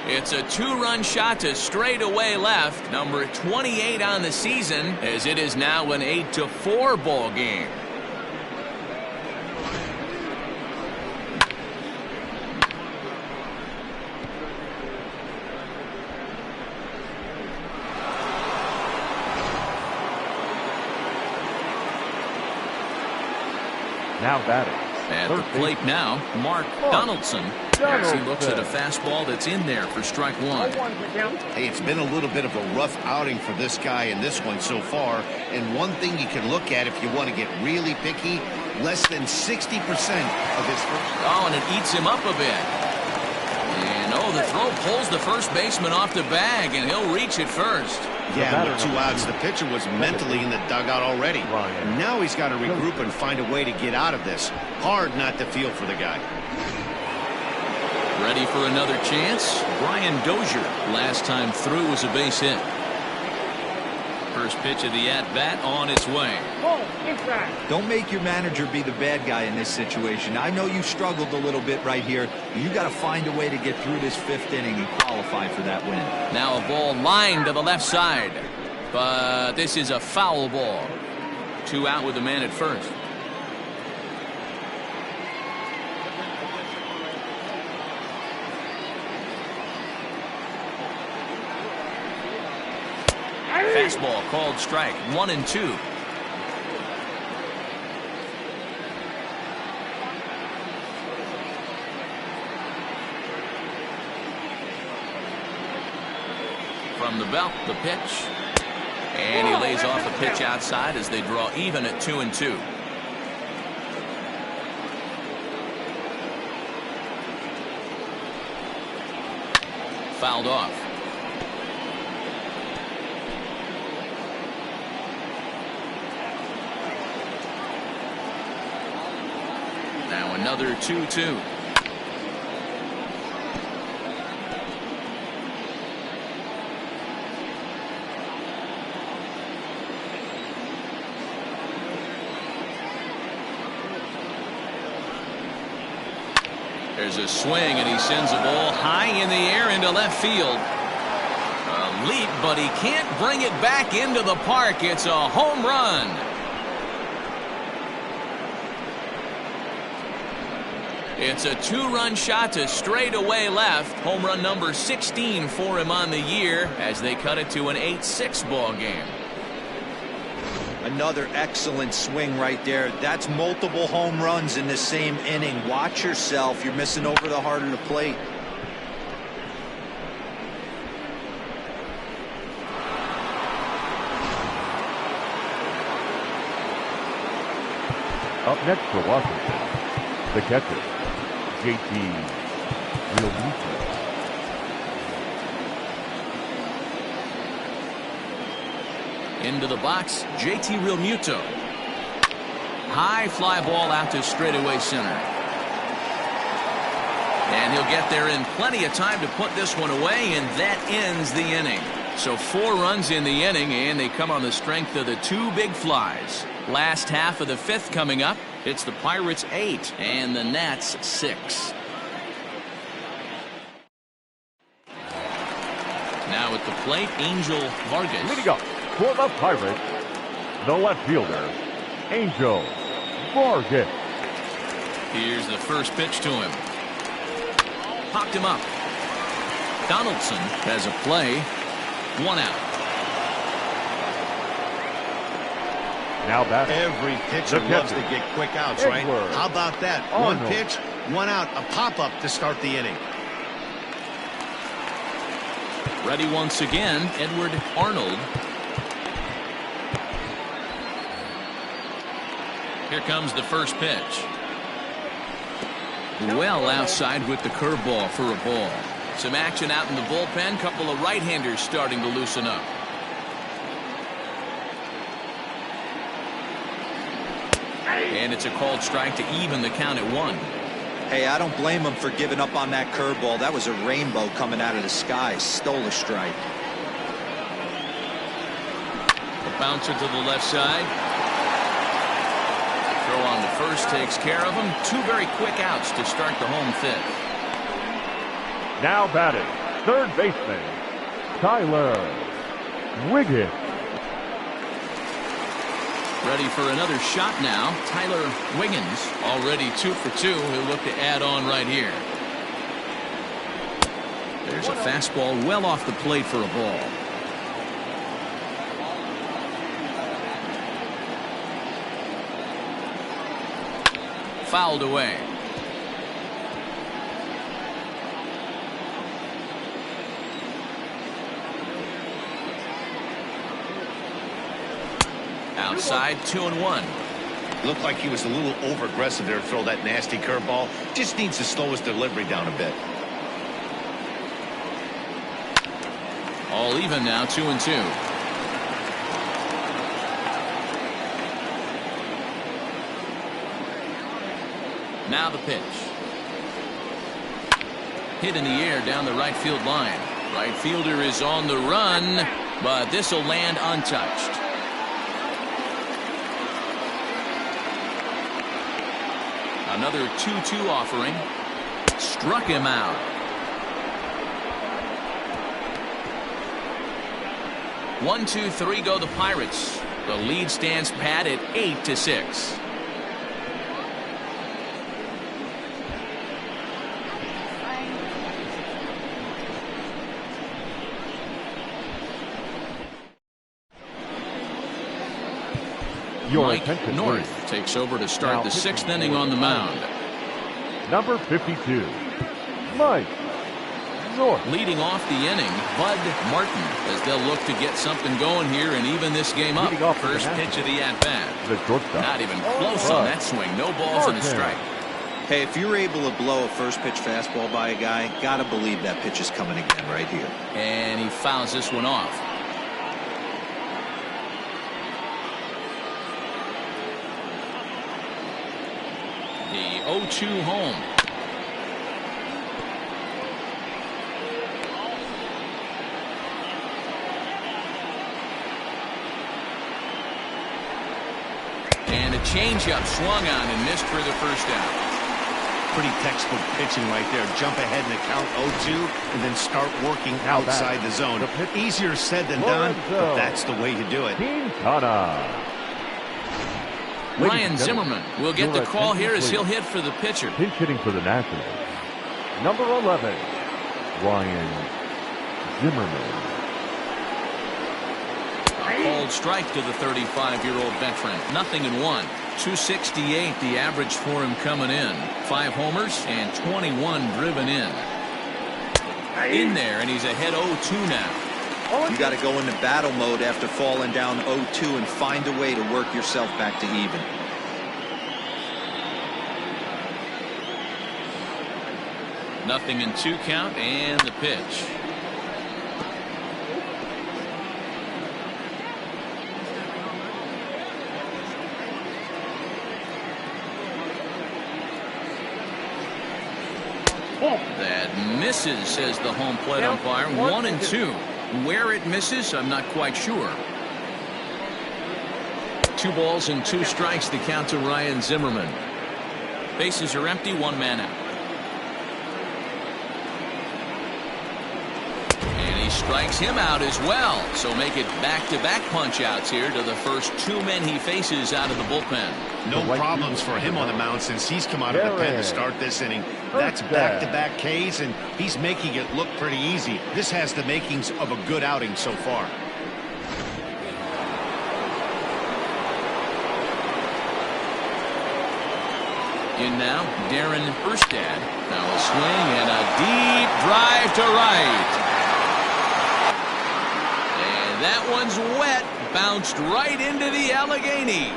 It's a 2-run shot to straightaway left, number 28 on the season, as it is now an 8-4 ball game. Now batting. At the plate now, Mark Donaldson, as he looks at a fastball that's in there for strike 1. Hey, it's been a little bit of a rough outing for this guy in this one so far. And one thing you can look at if you want to get really picky, less than 60% of his first. Oh, and it eats him up a bit. And the throw pulls the first baseman off the bag, and he'll reach it first. Yeah, with 2 outs, the pitcher was mentally in the dugout already. Now he's got to regroup and find a way to get out of this. Hard not to feel for the guy. Ready for another chance? Brian Dozier, last time through, was a base hit. First pitch of the at-bat on its way. Don't make your manager be the bad guy in this situation. I know you struggled a little bit right here. You got to find a way to get through this 5th inning and qualify for that win. Now a ball lined to the left side, but this is a foul ball. 2 out with the man at first. Fastball called strike. 1-2. From the belt, the pitch. And he lays off a pitch outside as they draw even at 2-2. Fouled off. Now another 2-2. There's a swing, and he sends a ball high in the air into left field. A leap, but he can't bring it back into the park. It's a home run. It's a two-run shot to straightaway left. Home run number 16 for him on the year as they cut it to an 8-6 ball game. Another excellent swing right there. That's multiple home runs in the same inning. Watch yourself. You're missing over the heart of the plate. Up next for Washington, the catcher, JT Realmuto. Into the box, JT Realmuto. High fly ball out to straightaway center. And he'll get there in plenty of time to put this one away, and that ends the inning. So 4 runs in the inning, and they come on the strength of the 2 big flies. Last half of the 5th coming up. It's the Pirates 8 and the Nats 6. Now at the plate, Angel Vargas. Leading up for the Pirates, the left fielder, Angel Vargas. Here's the first pitch to him. Popped him up. Donaldson has a play. 1 out. Now back. Every pitcher loves to get quick outs, right? How about that? Arnold. 1 pitch, 1 out, a pop-up to start the inning. Ready once again, Edward Arnold. Here comes the first pitch. Well outside with the curveball for a ball. Some action out in the bullpen. Couple of right-handers starting to loosen up. And it's a called strike to even the count at 1. Hey, I don't blame him for giving up on that curveball. That was a rainbow coming out of the sky. Stole a strike. A bouncer to the left side. Throw on to first takes care of him. 2 very quick outs to start the home 5th. Now batting, third baseman, Tyler Wiggins. Ready for another shot now. Tyler Wiggins already 2 for 2. He'll look to add on right here. There's a fastball well off the plate for a ball. Fouled away. Outside, 2-1. Looked like he was a little over-aggressive there to throw that nasty curveball. Just needs to slow his delivery down a bit. All even now, 2-2. Now the pitch. Hit in the air down the right field line. Right fielder is on the run, but this will land untouched. Another 2-2 offering. Struck him out. One, 2, 3 go the Pirates. The lead stands pat at 8-6. Mike North takes over to start the 6th inning on the mound. Number 52, Mike North. Leading off the inning, Bud Martin, as they'll look to get something going here and even this game up. First pitch of the at-bat. Not even close on that swing. No balls and a strike. Hey, if you're able to blow a first pitch fastball by a guy, gotta believe that pitch is coming again right here. And he fouls this one off. The 0-2 home. And a changeup swung on and missed for the first out. pretty textbook pitching right there. Jump ahead in the count 0-2 and then start working outside the zone. Easier said than done, but that's the way you do it. Ryan Zimmerman will get the call here as he'll hit for the pitcher. Pinch hitting for the Nationals. Number 11, Ryan Zimmerman. A cold strike to the 35-year-old veteran. 0-1. 268 the average for him coming in. 5 homers and 21 driven in. In there, and he's ahead 0-2 now. You got to go into battle mode after falling down 0-2 and find a way to work yourself back to even. Nothing in 2 count and the pitch. That misses, says the home plate umpire. 1-2. Where it misses, I'm not quite sure. 2 balls and 2 strikes to count to Ryan Zimmerman. Bases are empty, 1 man out. And he strikes him out as well. So make it back-to-back punch-outs here to the first 2 men he faces out of the bullpen. No problems for him on the mound since he's come out of the pen to start this inning. That's back-to-back Ks, and he's making it look pretty easy. This has the makings of a good outing so far. In now, Darren Erstad. Now a swing and a deep drive to right. And that one's wet. Bounced right into the Allegheny.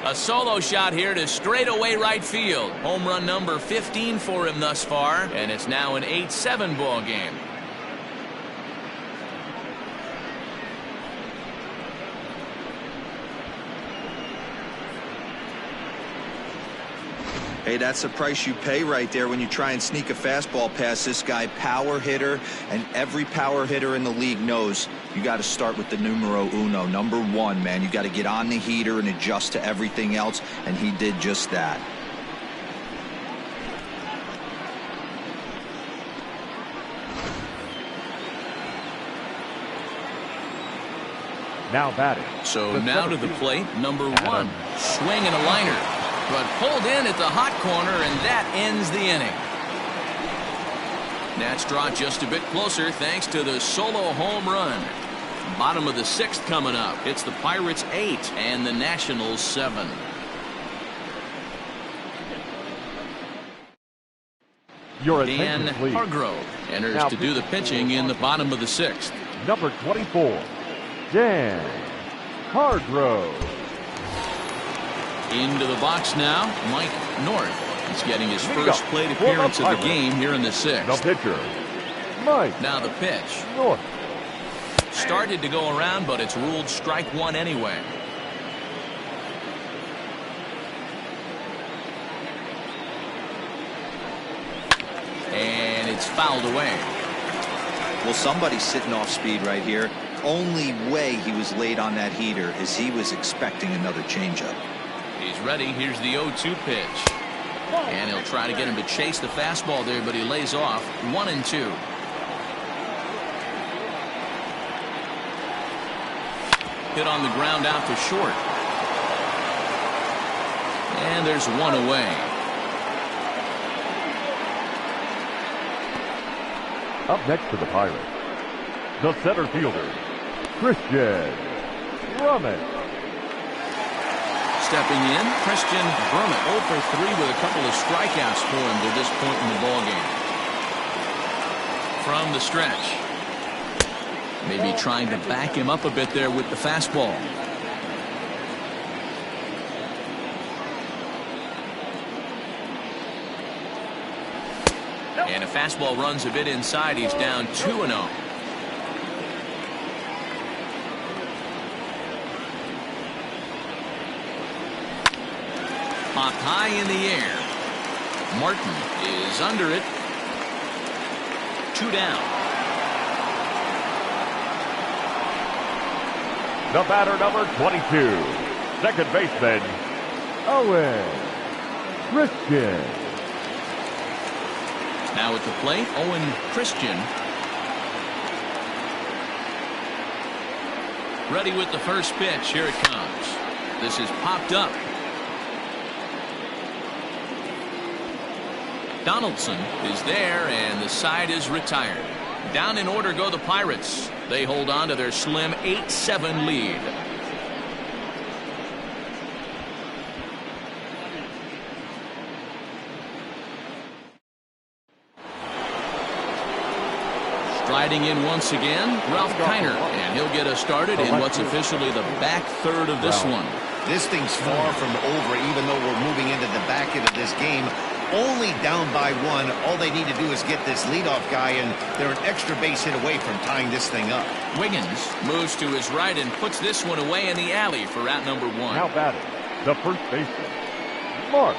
A solo shot here to straightaway right field. Home run number 15 for him thus far, and it's now an 8-7 ball game. Hey, that's the price you pay right there when you try and sneak a fastball past this guy. Power hitter, and every power hitter in the league knows you got to start with the numero uno, number 1, man. You got to get on the heater and adjust to everything else, and he did just that. Now batting. So now to the plate, number 1. Swing and a liner. But pulled in at the hot corner, and that ends the inning. Nats draw just a bit closer thanks to the solo home run. Bottom of the 6th coming up. It's the Pirates 8 and the Nationals 7. Dan Hargrove enters now to do the pitching in the bottom of the 6th. Number 24, Dan Hargrove. Into the box now, Mike North. He's getting his first plate appearance of the game here in the 6th. The pitcher, Mike. Now the pitch. North. Started to go around, but it's ruled strike 1 anyway. And it's fouled away. Well, somebody's sitting off speed right here. Only way he was late on that heater is he was expecting another changeup. He's ready. Here's the 0-2 pitch. And he'll try to get him to chase the fastball there, but he lays off. 1-2. Hit on the ground out to short. And there's 1 away. Up next for the Pirates, the center fielder, Christian Brummett. Stepping in, Christian Brummett 0 for 3 with a couple of strikeouts for him to this point in the ballgame. From the stretch. Maybe trying to back him up a bit there with the fastball. And a fastball runs a bit inside. He's down 2-0. Popped high in the air. Martin is under it. 2 down. The batter, number 22, second baseman, Owen Christian. Now at the plate, Owen Christian. Ready with the first pitch. Here it comes. This is popped up. Donaldson is there, and the side is retired. Down in order go the Pirates. They hold on to their slim 8-7 lead. Striding in once again, Ralph Kiner, and he'll get us started in what's officially the back third of this one. This thing's far from over, even though we're moving into the back end of this game. Only down by one. All they need to do is get this leadoff guy, and they're an extra base hit away from tying this thing up. Wiggins moves to his right and puts this one away in the alley for out number one. Now batting, the first baseman, Mark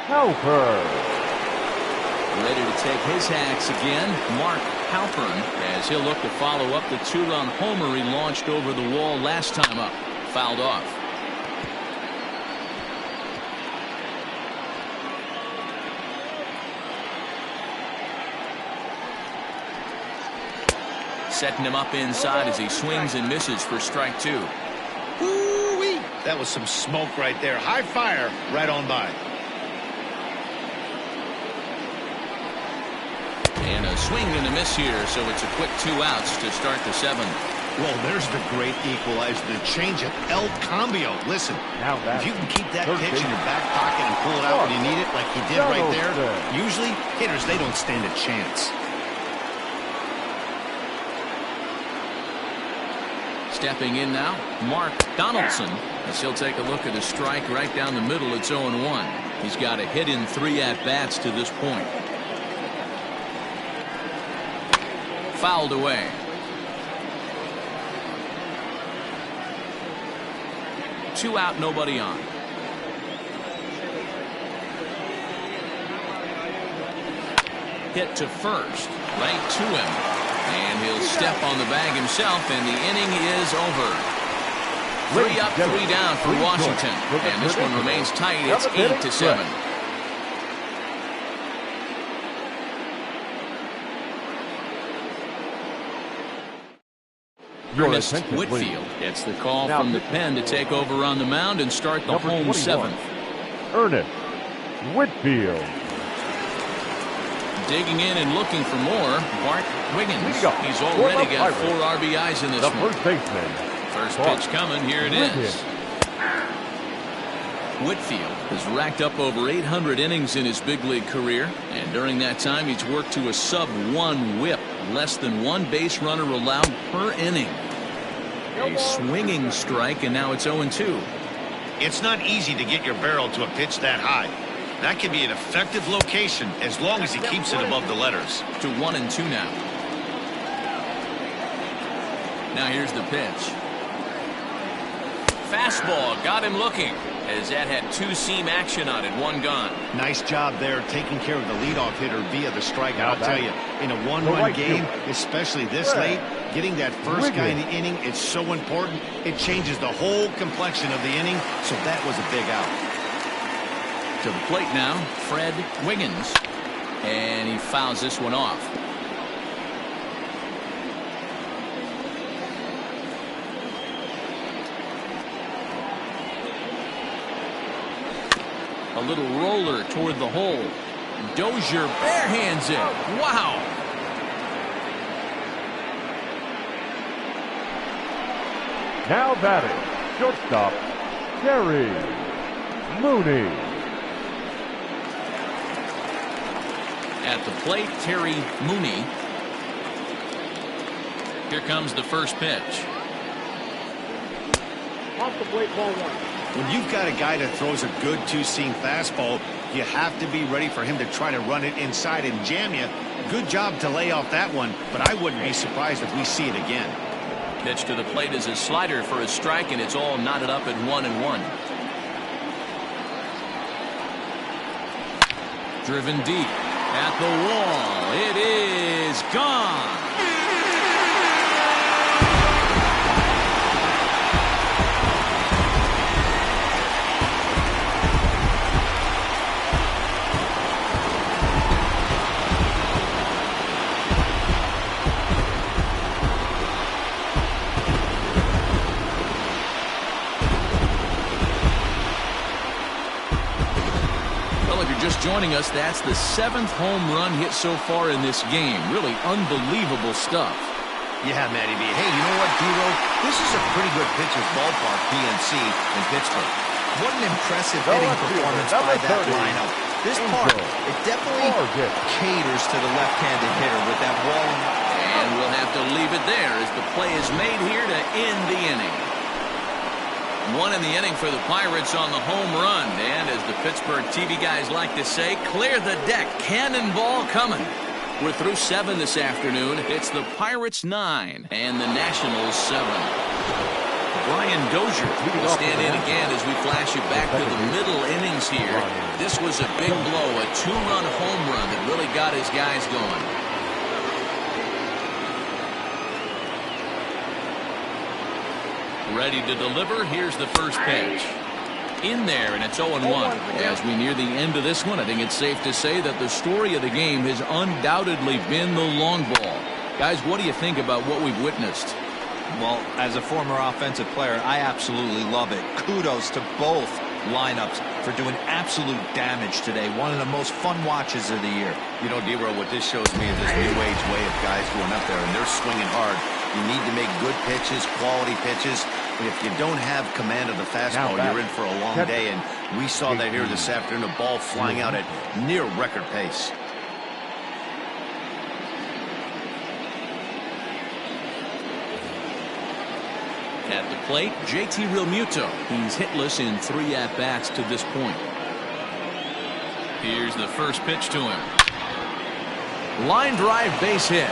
Halpern. Ready to take his hacks again, Mark Halpern, as he'll look to follow up the two-run homer he launched over the wall last time up. Fouled off. Setting him up inside as he swings and misses for strike two. Ooh-wee. That was some smoke right there. High fire right on by. And a swing and a miss here, so it's a quick 2 outs to start the seventh. Well, there's the great equalizer, the changeup, El Cambio. Listen, if you can keep that pitch in your back pocket and pull it out when you need it, like he did right there, usually hitters, they don't stand a chance. Stepping in now, Mark Donaldson, as he'll take a look at a strike right down the middle. It's 0-1. He's got a hit in 3 at-bats to this point. Fouled away. Two out, nobody on. Hit to first, right to him. And he'll step on the bag himself, and the inning is over. 3 up, 3 down for Washington. And this one remains tight. It's 8-7. Ernest Whitfield gets the call from the pen to take over on the mound and start the home seventh. Ernest Whitfield. Digging in and looking for more, Bart Wiggins. He's already got 4 RBIs in this one. First baseman. First pitch coming. Here it is. Whitfield has racked up over 800 innings in his big league career, and during that time he's worked to a sub-1 whip, less than 1 base runner allowed per inning. A swinging strike, and now it's 0-2. It's not easy to get your barrel to a pitch that high. That can be an effective location as long as he keeps it above the letters. To 1-2 now. Now here's the pitch. Fastball got him looking, as that had 2-seam action on it, 1 gone. Nice job there taking care of the leadoff hitter via the strikeout. I'll tell you, in a 1-run game, especially this late, getting that first guy in the inning, it's so important. It changes the whole complexion of the inning, so that was a big out. To the plate now, Fred Wiggins, and he fouls this one off. A little roller toward the hole. Dozier barehands it. Wow. Now batting, shortstop, Terry Mooney. At the plate, Terry Mooney. Here comes the first pitch. Off the plate, ball 1. When you've got a guy that throws a good 2-seam fastball, you have to be ready for him to try to run it inside and jam you. Good job to lay off that one, but I wouldn't be surprised if we see it again. Pitch to the plate is a slider for a strike, and it's all knotted up at 1-1. Driven deep at the wall. It is gone. joining us. That's the 7th home run hit so far in this game. Really unbelievable stuff. Yeah, Matty B. Hey, you know what, D-Ro? This is a pretty good pitcher's ballpark, PNC, in Pittsburgh. What an impressive hitting performance by that lineup. This part, it definitely caters to the left-handed hitter with that wall. And we'll have to leave it there as the play is made here to end the inning. 1 in the inning for the Pirates on the home run. And as the Pittsburgh TV guys like to say, clear the deck. Cannonball coming. We're through 7 this afternoon. It's the Pirates 9 and the Nationals 7. Brian Dozier will stand in again as we flash you back to the middle innings here. This was a big blow, a 2-run home run that really got his guys going. Ready to deliver. Here's the first pitch. In there, and it's 0-1. As we near the end of this one, I think it's safe to say that the story of the game has undoubtedly been the long ball. Guys, what do you think about what we've witnessed? Well, as a former offensive player, I absolutely love it. Kudos to both lineups for doing absolute damage today. One of the most fun watches of the year. You know, D-Ro, what this shows me is this new age way of guys going up there, and they're swinging hard. You need to make good pitches, quality pitches. But if you don't have command of the fastball, you're in for a long day. And we saw that here this afternoon, a ball flying out at near record pace. At the plate, JT Realmuto. He's hitless in 3 at-bats to this point. Here's the first pitch to him. Line drive base hit.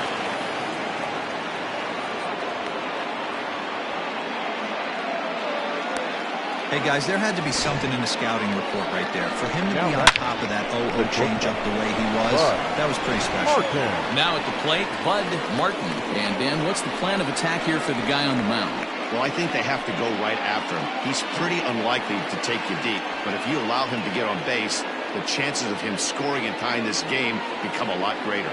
Hey, guys, there had to be something in the scouting report right there. For him to be on top of that 0-0 changeup the way he was, that was pretty special. Now at the plate, Bud Martin. And, Dan, what's the plan of attack here for the guy on the mound? Well, I think they have to go right after him. He's pretty unlikely to take you deep. But if you allow him to get on base, the chances of him scoring and tying this game become a lot greater.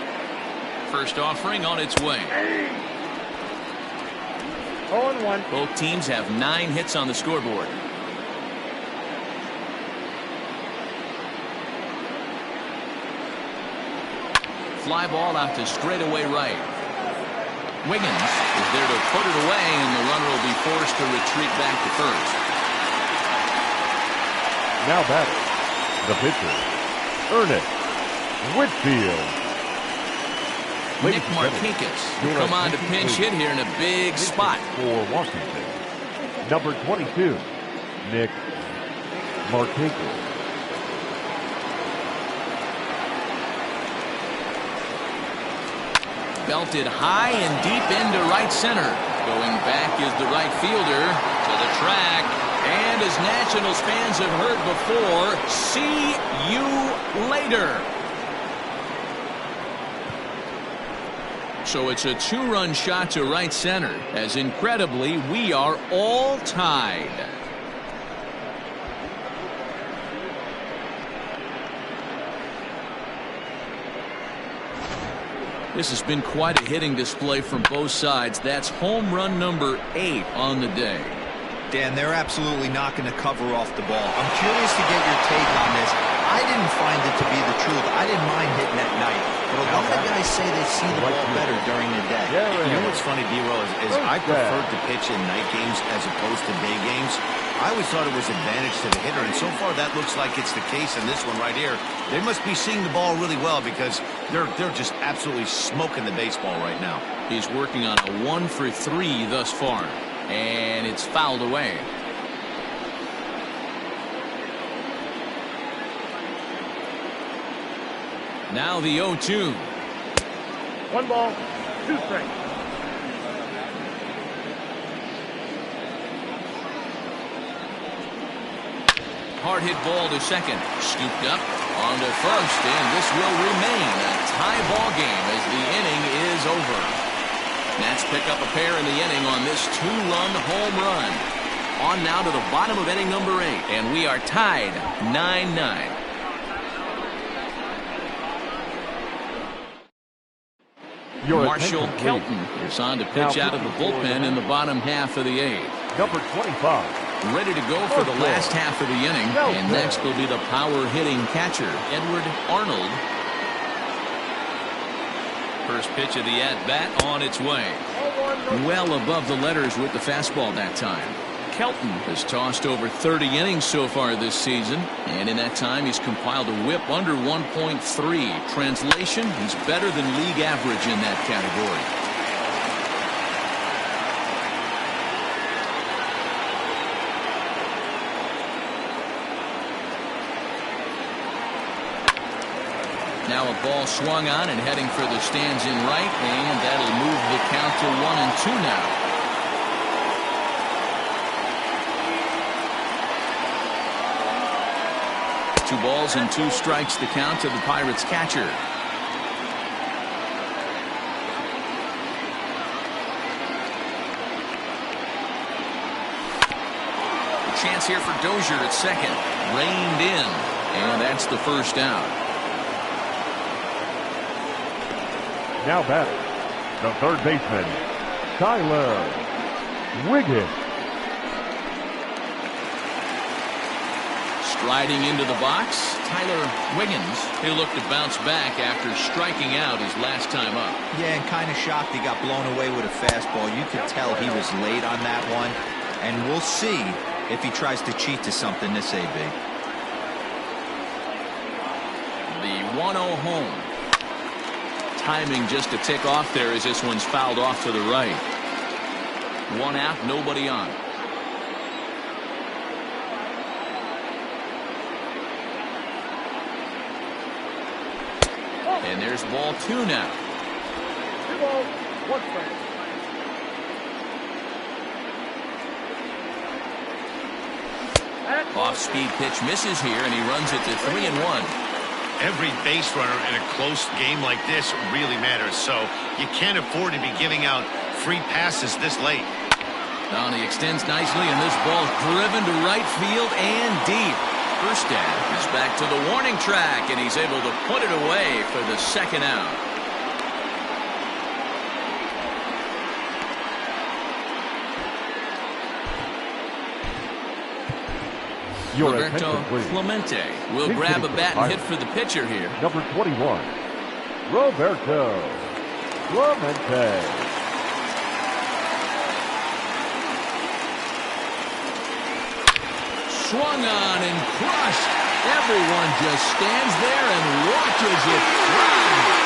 First offering on its way. 0-1. Both teams have 9 hits on the scoreboard. Fly ball out to straightaway right. Wiggins is there to put it away, and the runner will be forced to retreat back to first. Now batting, the pitcher, Ernest Whitfield. Nick Markakis will come on to pinch hit here in a big spot. For Washington, number 22, Nick Markakis. Belted high and deep into right center. Going back is the right fielder to the track. And as Nationals fans have heard before, see you later. So it's a 2-run shot to right center, as incredibly we are all tied. This has been quite a hitting display from both sides. That's home run number 8 on the day. Dan, they're absolutely not going to cover off the ball. I'm curious to get your take on this. I didn't find it to be the truth. I didn't mind hitting at night. But a lot of guys say they see the ball better during the day. You know what's funny, D-Ro, is I preferred to pitch in night games as opposed to day games. I always thought it was advantage to the hitter, and so far that looks like it's the case in this one right here. They must be seeing the ball really well because they're just absolutely smoking the baseball right now. He's working on a 1 for 3 thus far, and it's fouled away. Now the 0-2. 1 ball, 2 strikes. Hard hit ball to second. Scooped up on to first, and this will remain a tie ball game as the inning is over. Nats pick up a pair in the inning on this 2-run home run. On now to the bottom of inning number 8, and we are tied 9-9. Marshall Kelton is on to pitch out of the bullpen in the bottom half of the 8th. Number 25, Ready to go for the last half of the inning. And next will be the power-hitting catcher, Edward Arnold. First pitch of the at-bat on its way. Well above the letters with the fastball that time. Kelton has tossed over 30 innings so far this season, and in that time he's compiled a whip under 1.3. Translation, he's better than league average in that category. Now a ball swung on and heading for the stands in right, and that'll move the count to 1-2 now. Two balls and two strikes the count to the Pirates catcher. A chance here for Dozier at second. Reined in, and that's the first out. Now batting, the third baseman, Tyler Wiggins. Striding into the box, Tyler Wiggins. He'll look to bounce back after striking out his last time up. Yeah, and kind of shocked he got blown away with a fastball. You could tell he was late on that one. And we'll see if he tries to cheat to something this AB. The 1-0 home. Timing just to tick off there as this one's fouled off to the right. One out, nobody on. And there's ball two now. 2 balls, 1 strike. Off-speed pitch misses here, and he runs it to 3-1. Every base runner in a close game like this really matters, so you can't afford to be giving out free passes this late. Now he extends nicely, and this ball's driven to right field and deep. Erstad is back to the warning track, and he's able to put it away for the second out. Roberto Clemente will grab a bat and hit for the pitcher here. Number 21, Roberto Clemente. Swung on and crushed. Everyone just stands there and watches it fly.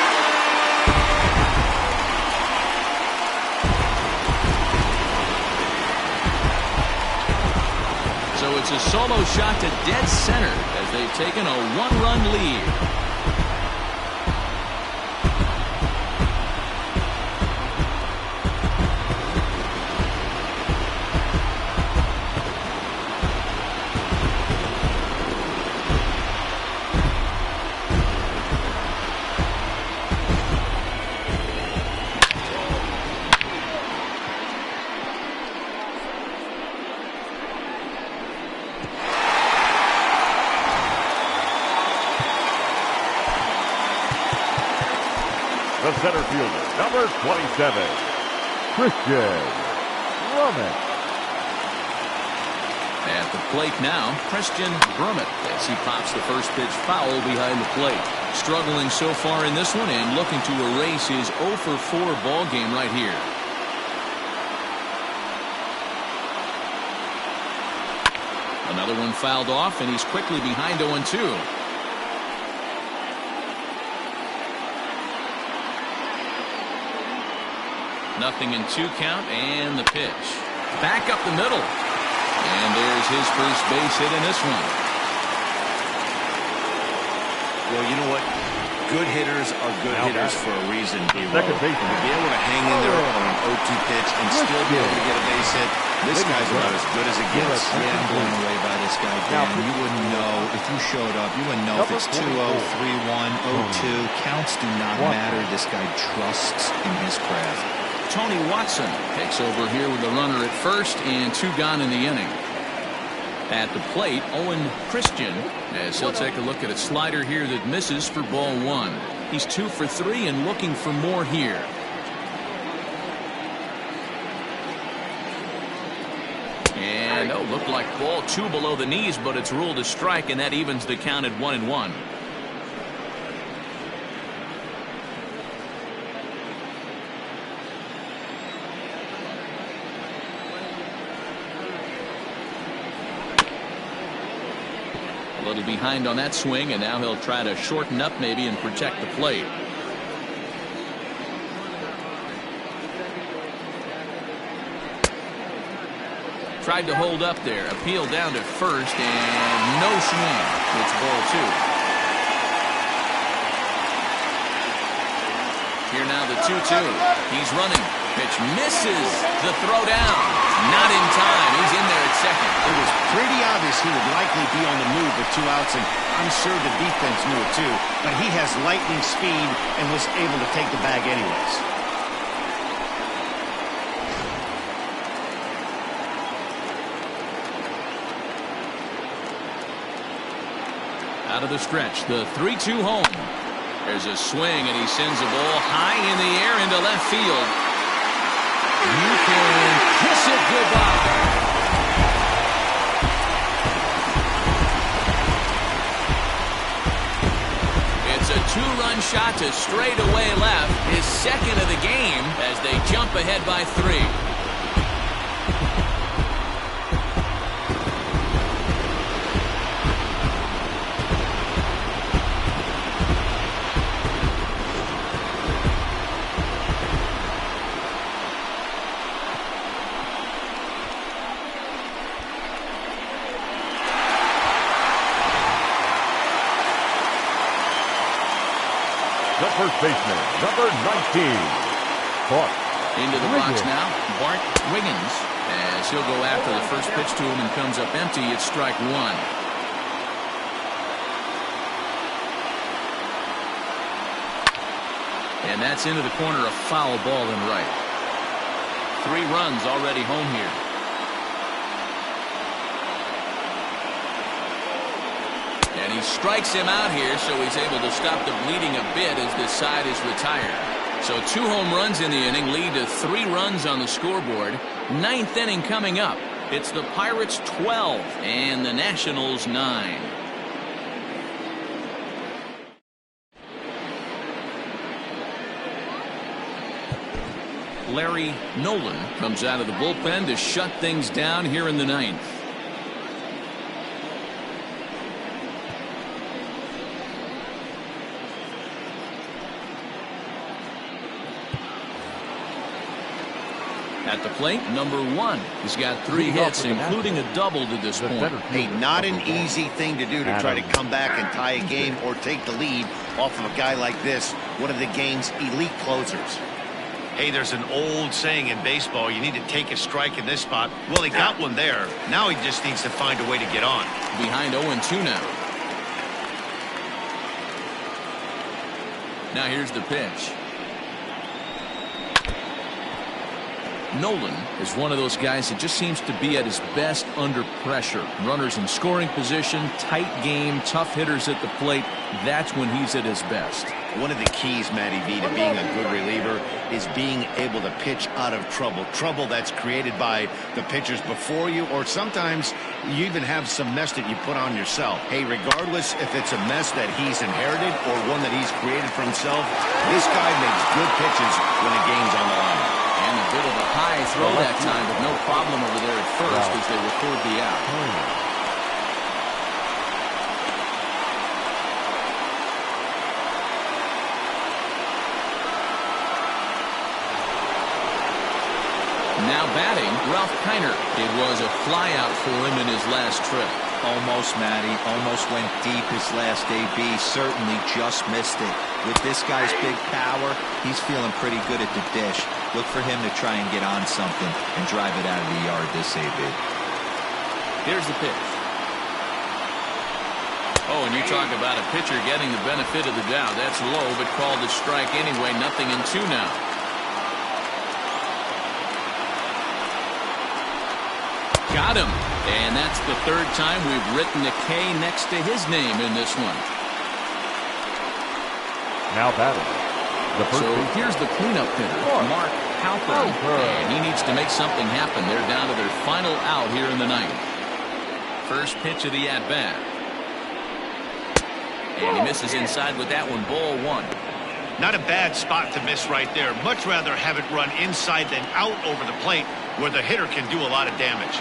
So it's a solo shot to dead center as they've taken a 1-run lead. The center fielder, number 27, Christian Brummett. At the plate now, Christian Brummett as he pops the first pitch foul behind the plate. Struggling so far in this one and looking to erase his 0-for-4 ball game right here. Another one fouled off, and he's quickly behind 0-2. Nothing in 2 count, and the pitch. Back up the middle. And there's his first base hit in this one. Well, you know what? Good hitters are good hitters for a reason, B-Roll. Second base. And to be able to hang in there on an 0-2 pitch and still be able to get a base hit, this guy's about as good as it gets. Yeah, I'm blown away by this guy, Dan. You wouldn't know if you showed up. You wouldn't know if it's 2-0, 3-1, 0-2. Counts do not matter. This guy trusts in his craft. Tony Watson takes over here with a runner at first and 2 gone in the inning. At the plate, Owen Christian, as he'll take a look at a slider here that misses for ball 1. He's 2 for 3 and looking for more here. And Looked like ball 2 below the knees, but it's ruled a strike, and that evens the count at 1-1. A little behind on that swing, and now he'll try to shorten up maybe and protect the plate. Tried to hold up there, appeal down to first, and no swing. It's ball 2. Here now the 2-2. He's running. Pitch misses. The throw down. Not in time. He's in there at second. It was pretty obvious he would likely be on the move with 2 outs, and I'm sure the defense knew it too. But he has lightning speed and was able to take the bag anyways. Out of the stretch, the 3-2 home. There's a swing, and he sends the ball high in the air into left field. You can kiss it goodbye. It's a 2-run shot to straightaway left, his second of the game, as they jump ahead by 3. The first baseman, number 19, Bart. Into the box now, Bart Wiggins, as he'll go after the first pitch to him and comes up empty. It's strike 1. And that's into the corner, a foul ball and right. 3 runs already home here. And he strikes him out here, so he's able to stop the bleeding a bit as this side is retired. So 2 home runs in the inning lead to 3 runs on the scoreboard. 9th inning coming up. It's the Pirates 12 and the Nationals 9. Larry Nolan comes out of the bullpen to shut things down here in the 9th. At the plate, number 1. He's got 3 hits, including a double to this point. Hey, not an easy thing to do to try to come back and tie a game or take the lead off of a guy like this, one of the game's elite closers. Hey, there's an old saying in baseball, you need to take a strike in this spot. Well, he got one there. Now he just needs to find a way to get on. Behind 0-2 now. Now here's the pitch. Nolan is one of those guys that just seems to be at his best under pressure. Runners in scoring position, tight game, tough hitters at the plate. That's when he's at his best. One of the keys, Matty V, to being a good reliever is being able to pitch out of trouble. Trouble that's created by the pitchers before you, or sometimes you even have some mess that you put on yourself. Hey, regardless if it's a mess that he's inherited or one that he's created for himself, this guy makes good pitches when the game's on the line. And a bit of a high throw that time, but no problem over there at first as they record the out. Now batting, Ralph Kiner. It was a flyout for him in his last trip. Almost, Matty. Almost went deep his last AB. Certainly just missed it. With this guy's big power, he's feeling pretty good at the dish. Look for him to try and get on something and drive it out of the yard this AB. Here's the pitch. Oh, and you talk about a pitcher getting the benefit of the doubt. That's low, but called a strike anyway. 0-2 now. Got him. And that's the 3rd time we've written a K next to his name in this one. Now batting. So here's the cleanup hitter, Mark Halpern. And he needs to make something happen. They're down to their final out here in the 9th. First pitch of the at-bat. And he misses inside with that one. Ball one. Not a bad spot to miss right there. Much rather have it run inside than out over the plate where the hitter can do a lot of damage.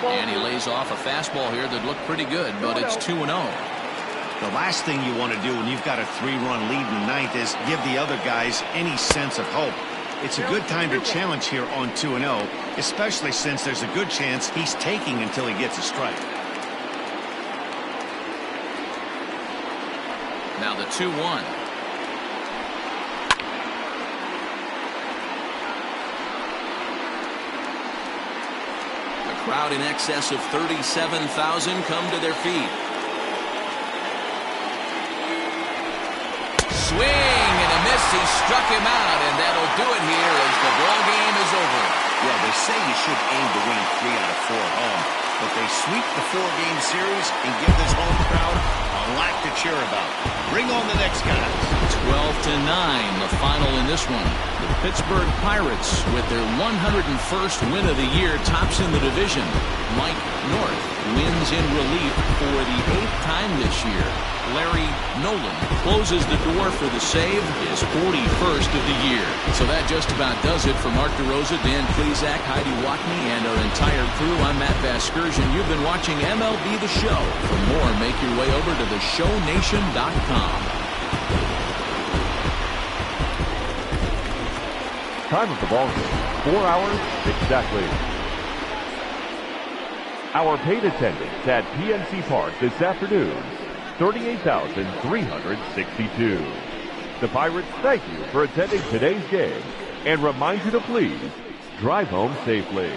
And he lays off a fastball here that looked pretty good, but it's 2-0. The last thing you want to do when you've got a 3-run lead in the ninth is give the other guys any sense of hope. It's a good time to challenge here on 2-0, especially since there's a good chance he's taking until he gets a strike. Now the 2-1. The crowd in excess of 37,000 come to their feet. Swing and a miss. He struck him out, and that'll do it here as the ball game is over. Yeah, they say you should aim to win 3 out of 4 at home, but they sweep the 4-game series and give this home crowd a lot to cheer about. Bring on the next guys. 12-9, the final in this one. The Pittsburgh Pirates, with their 101st win of the year, tops in the division. Mike North wins in relief for the 8th time this year. Larry Nolan closes the door for the save, his 41st of the year. So that just about does it for Mark DeRosa, Dan Plesac, Heidi Watney, and our entire crew. I'm Matt Vasgersian. You've been watching MLB The Show. For more, make your way over to theshownation.com. Time of the ball game, 4 hours exactly. Our paid attendance at PNC Park this afternoon, 38,362. The Pirates thank you for attending today's game and remind you to please drive home safely.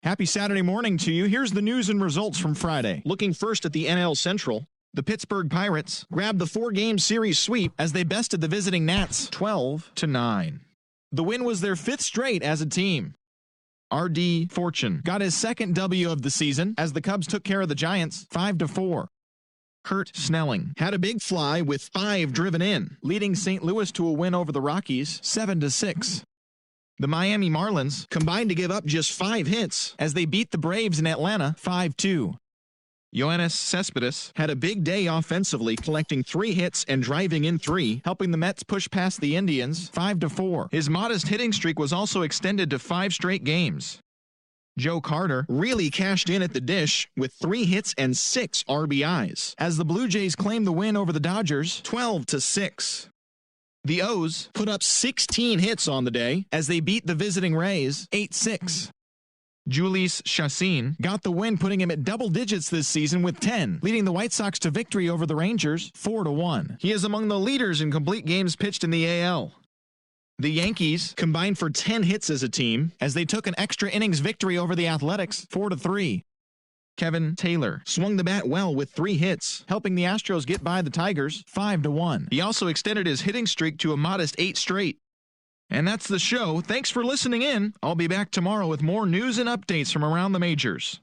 Happy Saturday morning to you. Here's the news and results from Friday. Looking first at the NL Central, the Pittsburgh Pirates grabbed the 4-game series sweep as they bested the visiting Nats 12-9. The win was their 5th straight as a team. R.D. Fortune got his 2nd W of the season as the Cubs took care of the Giants 5-4. Kurt Snelling had a big fly with 5 driven in, leading St. Louis to a win over the Rockies 7-6. The Miami Marlins combined to give up just 5 hits as they beat the Braves in Atlanta 5-2. Yoenis Cespedes had a big day offensively, collecting 3 hits and driving in 3, helping the Mets push past the Indians 5-4. His modest hitting streak was also extended to 5 straight games. Joe Carter really cashed in at the dish with 3 hits and 6 RBIs as the Blue Jays claimed the win over the Dodgers 12-6. The O's put up 16 hits on the day as they beat the visiting Rays 8-6. Jhoulys Chacin got the win, putting him at double digits this season with 10, leading the White Sox to victory over the Rangers 4-1. He is among the leaders in complete games pitched in the AL. The Yankees combined for 10 hits as a team as they took an extra innings victory over the Athletics 4-3. Kevin Taylor swung the bat well with 3 hits, helping the Astros get by the Tigers 5-1. He also extended his hitting streak to a modest 8 straight. And that's the show. Thanks for listening in. I'll be back tomorrow with more news and updates from around the majors.